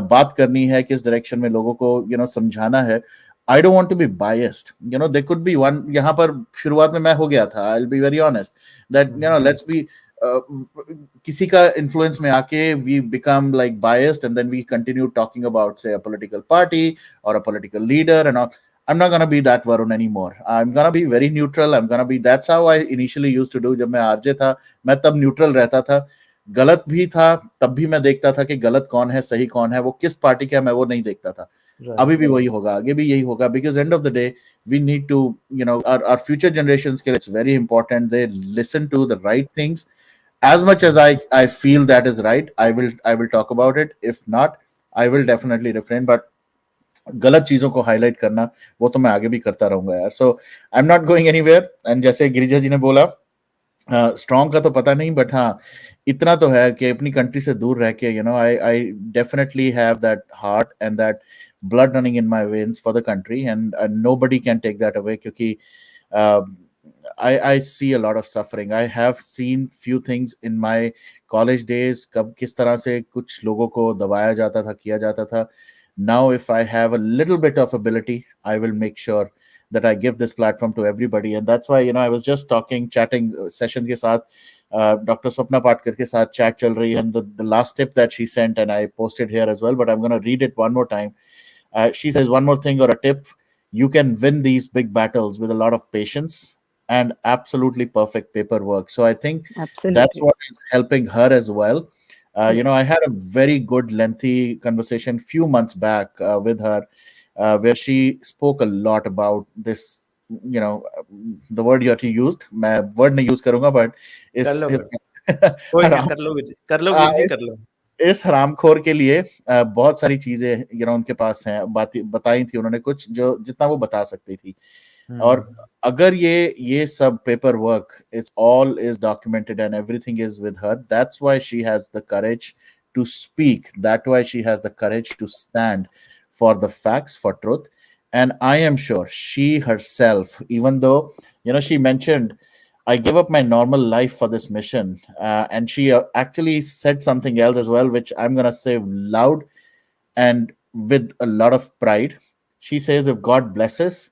बात करनी है, किस डायरेक्शन में लोगों को समझाना है. I don't want to be biased. There could be one. यहाँ पर शुरुआत में मैं हो गया था. I'll be very honest that let's be किसी का influence में आके we become like biased, and then we continue talking about, say, a political party or a political leader and all. I'm not gonna be that Varun anymore. I'm gonna be very neutral. I'm gonna be. That's how I initially used to do. जब मैं RJ था, मैं तब neutral रहता था. गलत भी था, तब भी मैं देखता था कि गलत कौन है, सही कौन है, वो किस पार्टी का है, मैं वो नहीं देखता था. Right. अभी भी वही होगा, आगे भी यही होगा. Because end of the day, we need to, our future generations के लिए it's very important they listen to the right things. As much as I feel that is right, I will talk about it. If not, I will definitely refrain. But गलत चीजों को highlight करना, वो तो मैं आगे भी करता रहूंगा यार. So I am not going anywhere. And जैसे गिरिजा जी ने बोला, स्ट्रॉन्ग का तो पता नहीं, बट हाँ, इतना तो है कि अपनी कंट्री से दूर रह के I definitely have that heart and that blood running in my veins for the country, and nobody can take that away. क्योंकि I see a lot of suffering. I have seen few things in my college days, कब किस तरह से कुछ लोगों को दबाया जाता था, किया जाता था. Now, if I have a little bit of ability, I will make sure that I give this platform to everybody. And that's why, I was just chatting session के साथ, Dr. Swapna Patkar के साथ chat चल रही है, and the last tip that she sent, and I posted here as well, but I'm going to read it one more time. She says, one more thing or a tip: you can win these big battles with a lot of patience and absolutely perfect paperwork. So I think that's Absolutely. what is helping her as well. Yeah. I had a very good, lengthy conversation few months back with her, where she spoke a lot about this. The word you used, मैं word नहीं use करूँगा, but कर इस लो इस कोई नहीं, हराम कर लो आ, वीर जी, इस कर लो. इस हरामखोर के लिए बहुत सारी चीजें उनके पास हैं. बताई थी उन्होंने कुछ, जो जितना वो बता सकती थी. और अगर ये सब paper work, it's all is documented and everything is with her. That's why she has the courage to speak. That why she has the courage to stand for the facts, for truth. And I am sure she herself, even though she mentioned, I gave up my normal life for this mission, and she actually said something else as well, which I'm going to say loud and with a lot of pride. She says, if God blesses,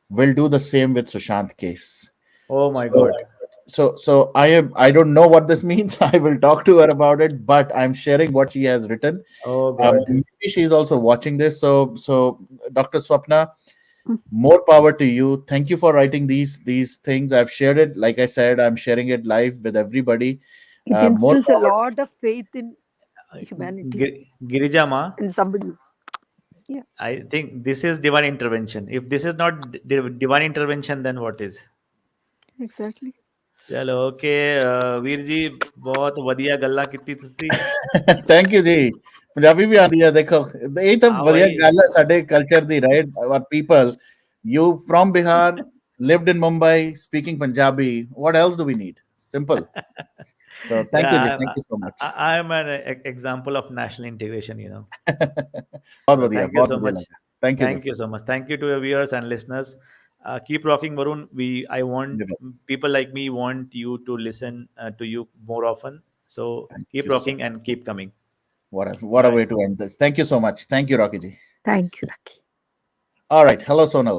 we'll do the same with Sushant case. Oh my So, God. so I don't know what this means. I will talk to her about it, but I'm sharing what she has written. Oh God. Maybe she's also watching this. So Dr. Swapna, more power to you. Thank you for writing these things. I've shared it. Like I said, I'm sharing it live with everybody. It More instills a power. lot of faith in humanity Girija Ma, and somebody's. Yeah. I think this is divine intervention. If this is not divine intervention, then what is? Exactly. चलो okay Veer ji बहुत ਵਧੀਆ ਗੱਲਾਂ ਕੀਤੀ ਤੁਸੀਂ thank you ਜੀ ਪੰਜਾਬੀ ਵੀ ਆਉਂਦੀ ਹੈ ਦੇਖੋ ਇਹ ਤਾਂ ਹਾਂ ਵਧੀਆ ਭਾਈ ਗੱਲ ਹੈ ਸਾਡੇ ਕਲਚਰ ਦੀ right are people you from Bihar lived in Mumbai speaking Punjabi what else do we need simple so thank you ji yeah thank you so much I'm an example of national integration you know बहुत so बढ़िया बहुत बढ़िया much लगा thank you ji thank you so much thank you to your viewers and listeners keep rocking Varun I want ji, people like me want you to listen to you more often so thank keep you so rocking and keep coming what a bye way to end this thank you so much thank you Rocky ji Thank you, Lucky. all right hello Sonal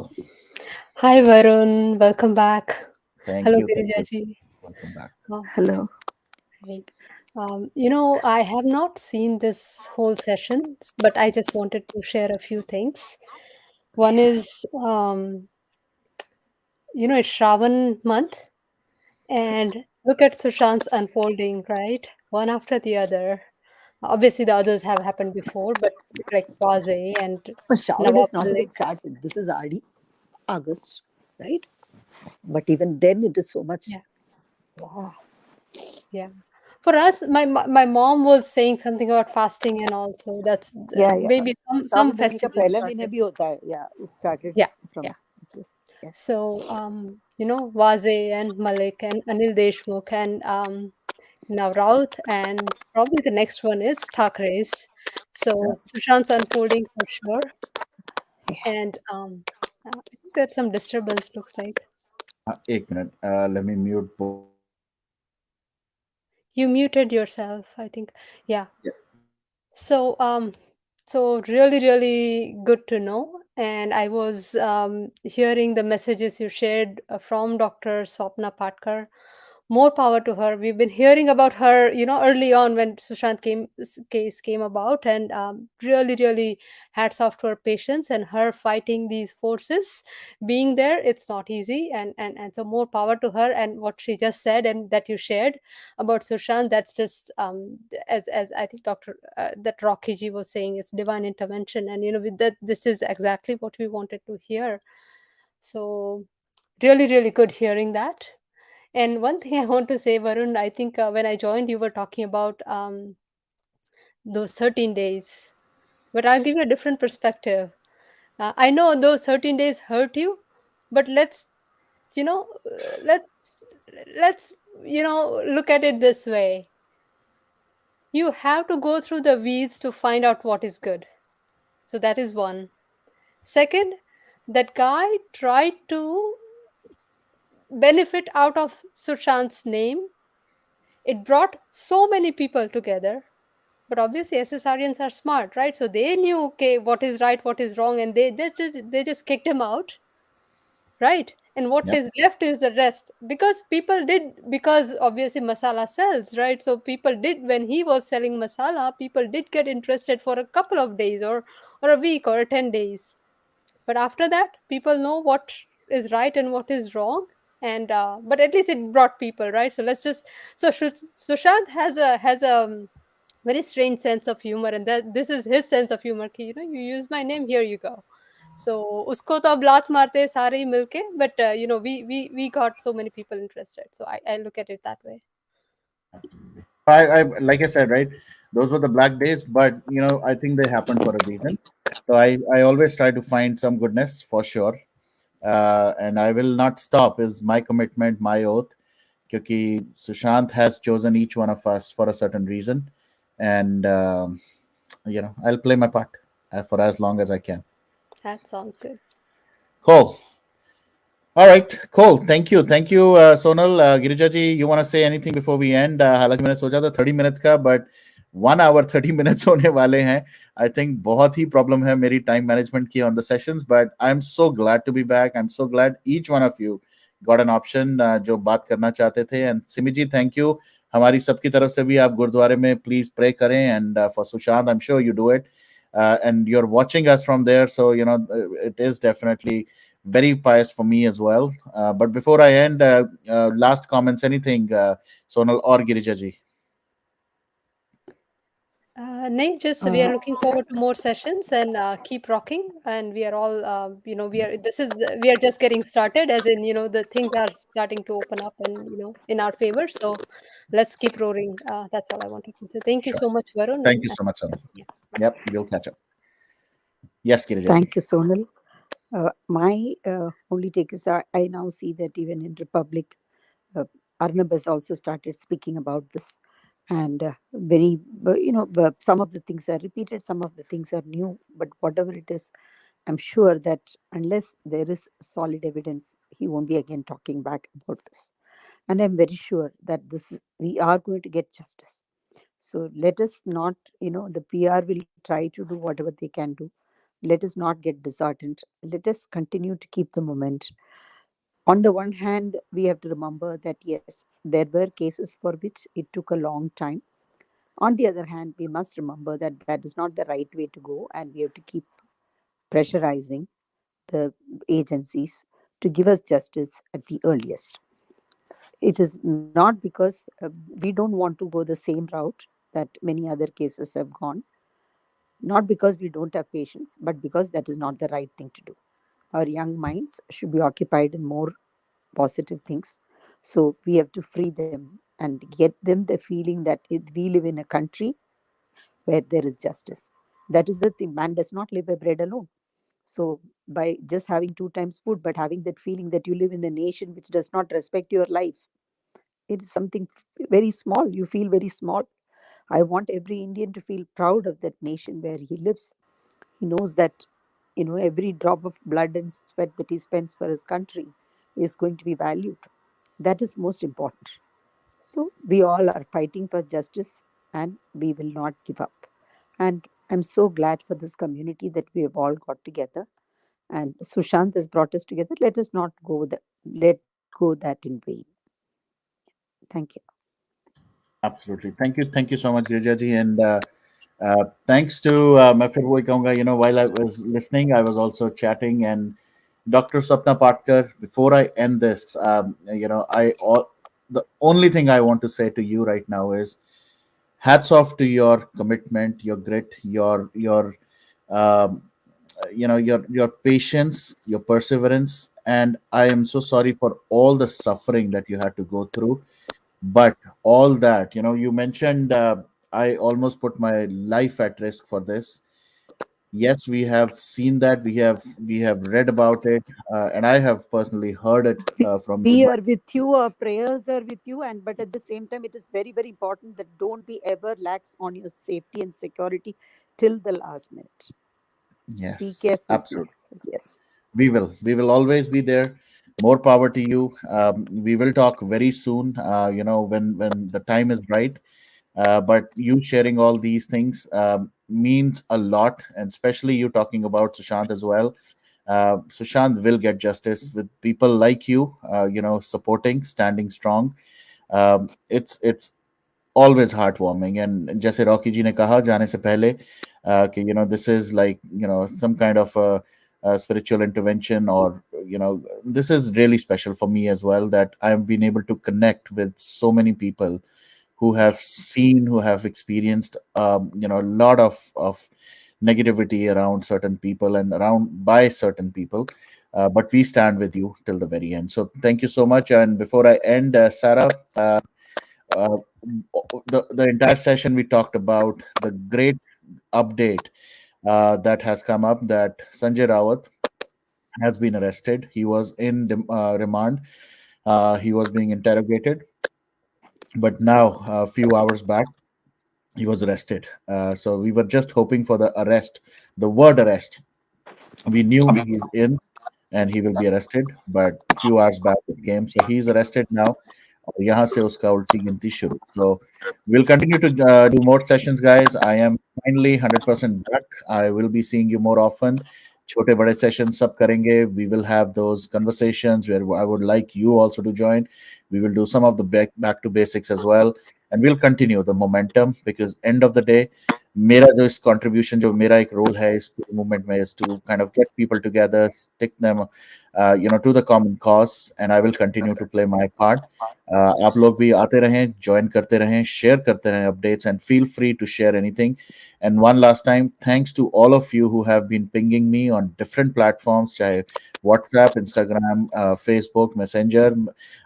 Hi Varun, welcome back. thank Hello you Girijaji. welcome back Hello. Right. I have not seen this whole session, but I just wanted to share a few things. One is, it's Shravan month, and look at Sushant's unfolding, right? One after the other. Obviously, the others have happened before, but like Waze and But Shravan Nawab is not even Malik. started. This is already August, right? But even then, it is so much. Yeah. Wow. Yeah. For us, my mom was saying something about fasting, and also that's Yeah, yeah. maybe some Shravan नदी का festivals पहला महीना started. भी होता है. Yeah, it started Yeah, from yeah. this. Yes. So Waze and Malik and Anil Deshmukh and now Raut, and probably the next one is Thakre's. So Sushant's unfolding for sure, and I think there's some disturbance. Looks like एक minute let me mute both. you muted yourself. I think, yeah. So so really really good to know, and I was hearing the messages you shared from Dr. Swapna Patkar. More power to her. We've been hearing about her, early on when case came about, and really really hats off to her patience and her fighting these forces. Being there, it's not easy, and so more power to her. And what she just said and that you shared about Sushant, that's just as I think Dr. That Rocky ji was saying, it's divine intervention, and with that, this is exactly what we wanted to hear. So really, really good hearing that. And one thing I want to say, Varun, I think when I joined, you were talking about those 13 days, but I'll give you a different perspective. I know those 13 days hurt you, but you know, uh, let's let's look at it this way. You have to go through the weeds to find out what is good. So that is one. Second, that guy tried to benefit out of Sushant's name. It brought so many people together. But obviously, SSRians are smart, right? So they knew, okay, what is right, what is wrong, and they just kicked him out, right? And what Yeah. is left is the rest, because obviously masala sells, right? So people did, when he was selling masala, people did get interested for a couple of days, or a week, or 10 days. But after that, people know what is right and what is wrong. And but at least it brought people, right? So let's just so Sushant has a very strange sense of humor, and that this is his sense of humor ki, you use my name, here you go. So usko to ab laat marte hai sare hi milke, but we got so many people interested, so I look at it that way. I like I said, right? Those were the black days, but I think they happened for a reason. So I always try to find some goodness for sure, and I will not stop. Is my commitment, my oath. Because Sushant has chosen each one of us for a certain reason, and I'll play my part for as long as I can. That sounds good. Cool. All right, cool. Thank you, Sonal. Girija ji, you want to say anything before we end? हालांकि मैंने सोचा था 30 minutes का, but 1 hour 30 minutes होने वाले हैं. I think बहुत ही problem है मेरी time management की on the sessions, but I'm so glad to be back. I'm so glad each one of you got an option जो बात करना चाहते थे. And Simi ji, thank you. हमारी सबकी तरफ से भी आप गुरुद्वारे में please pray करें, and for Sushant, I'm sure you do it. And you're watching us from there, so it is definitely very pious for me as well. But before I end, last comments, anything, Sonal or Girija ji? Nay, just we are looking forward to more sessions and keep rocking. And we are all, we are. This is we are just getting started. As in, the things are starting to open up and in our favor. So let's keep roaring. That's all I wanted to say. Thank you Sure. so much, Varun. Thank And you so much, Sonal. yeah. Yep, we'll catch up. Yes, Kirijaji. Thank you, Sonal. My only take is I now see that even in Republic, uh, Arnab has also started speaking about this, and some of the things are repeated, some of the things are new, but whatever it is, I'm sure that unless there is solid evidence, he won't be again talking back about this. And I'm very sure that we are going to get justice. So let us not, the PR will try to do whatever they can do. Let us not get disheartened. Let us continue to keep the momentum. On the one hand, we have to remember that yes, there were cases for which it took a long time. On the other hand, we must remember that that is not the right way to go, and we have to keep pressurizing the agencies to give us justice at the earliest. It is not because we don't want to go the same route that many other cases have gone, not because we don't have patience, but because that is not the right thing to do. Our young minds should be occupied in more positive things. So we have to free them and get them the feeling that we live in a country where there is justice. That is the thing. Man does not live by bread alone. So by just having two times food, but having that feeling that you live in a nation which does not respect your life, it is something very small. You feel very small. I want every Indian to feel proud of that nation where he lives. He knows that, every drop of blood and sweat that he spends for his country is going to be valued. That is most important. So we all are fighting for justice and we will not give up. And I'm so glad for this community that we have all got together. And Sushant has brought us together. Let us not let go that in vain. Thank you. Absolutely. Thank you so much, Girija ji. And thanks to मैं फिर वही कहूँगा, while I was listening, I was also chatting. And Dr. Swapna Patkar, before I end this, the only thing I want to say to you right now is hats off to your commitment, your grit, your um, your patience, your perseverance. And I am so sorry for all the suffering that you had to go through. But all that, you mentioned, I almost put my life at risk for this. Yes, we have seen that, we have read about it, and I have personally heard it from We you. are with you, our prayers are with you, and but at the same time, it is very, very important that don't be ever lax on your safety and security till the last minute. Be Yes, careful, absolutely. please. Yes. We will always be there. More power to you. We will talk very soon, when the time is right. But you sharing all these things means a lot, and especially you talking about Sushant as well. Sushant will get justice with people like you, supporting, standing strong. It's always heartwarming. And जैसे Rocky जी ने कहा जाने से पहले कि this is like some kind of a spiritual intervention, or this is really special for me as well, that I've been able to connect with so many people who have seen, who have experienced a lot of negativity around certain people and around by certain people. But we stand with you till the very end. So thank you so much. And before I end, Sarah, uh, the entire session we talked about the great update that has come up, that Sanjay Raut has been arrested. He was in remand. He was being interrogated, but now a few hours back he was arrested. So we were just hoping for the arrest, the word arrest. We knew he's in and he will be arrested, but few hours back it came. So he's arrested now. और यहाँ से उसका उल्टी गिनती शुरू. So we'll continue to do more sessions, guys. I am finally 100% back. I will be seeing you more often. छोटे बड़े sessions सब करेंगे. We will have those conversations where I would like you also to join. We will do some of the back to basics as well, and we'll continue the momentum, because end of the day, मेरा जो इस contribution, जो मेरा एक role है इस movement में, is to kind of get people together, stick them to the common cause, and I will continue to play my part. आप लोग भी आते रहें, join करते रहें, share करते रहें updates, and feel free to share anything. And one last time, thanks to all of you who have been pinging me on different platforms, चाहे WhatsApp, Instagram, Facebook, Messenger.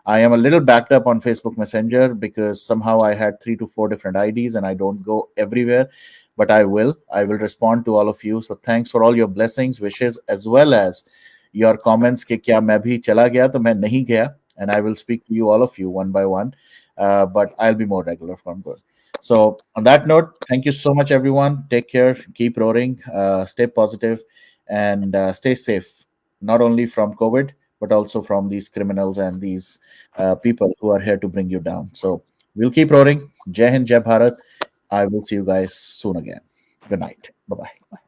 I am a little backed up on Facebook Messenger because somehow I had 3 to 4 different IDs and I don't go everywhere, but I will. I will respond to all of you. So thanks for all your blessings, wishes, as well as your comments कि क्या मैं भी चला गया तो मैं नहीं गया, and I will speak to you all of you one by one, but I'll be more regular from good. So on that note, thank you so much everyone. Take care, keep roaring, stay positive, and stay safe, not only from COVID but also from these criminals and these people who are here to bring you down. So we'll keep roaring. Jai Hind, Jai Bharat. I will see you guys soon again. Good night. Bye bye.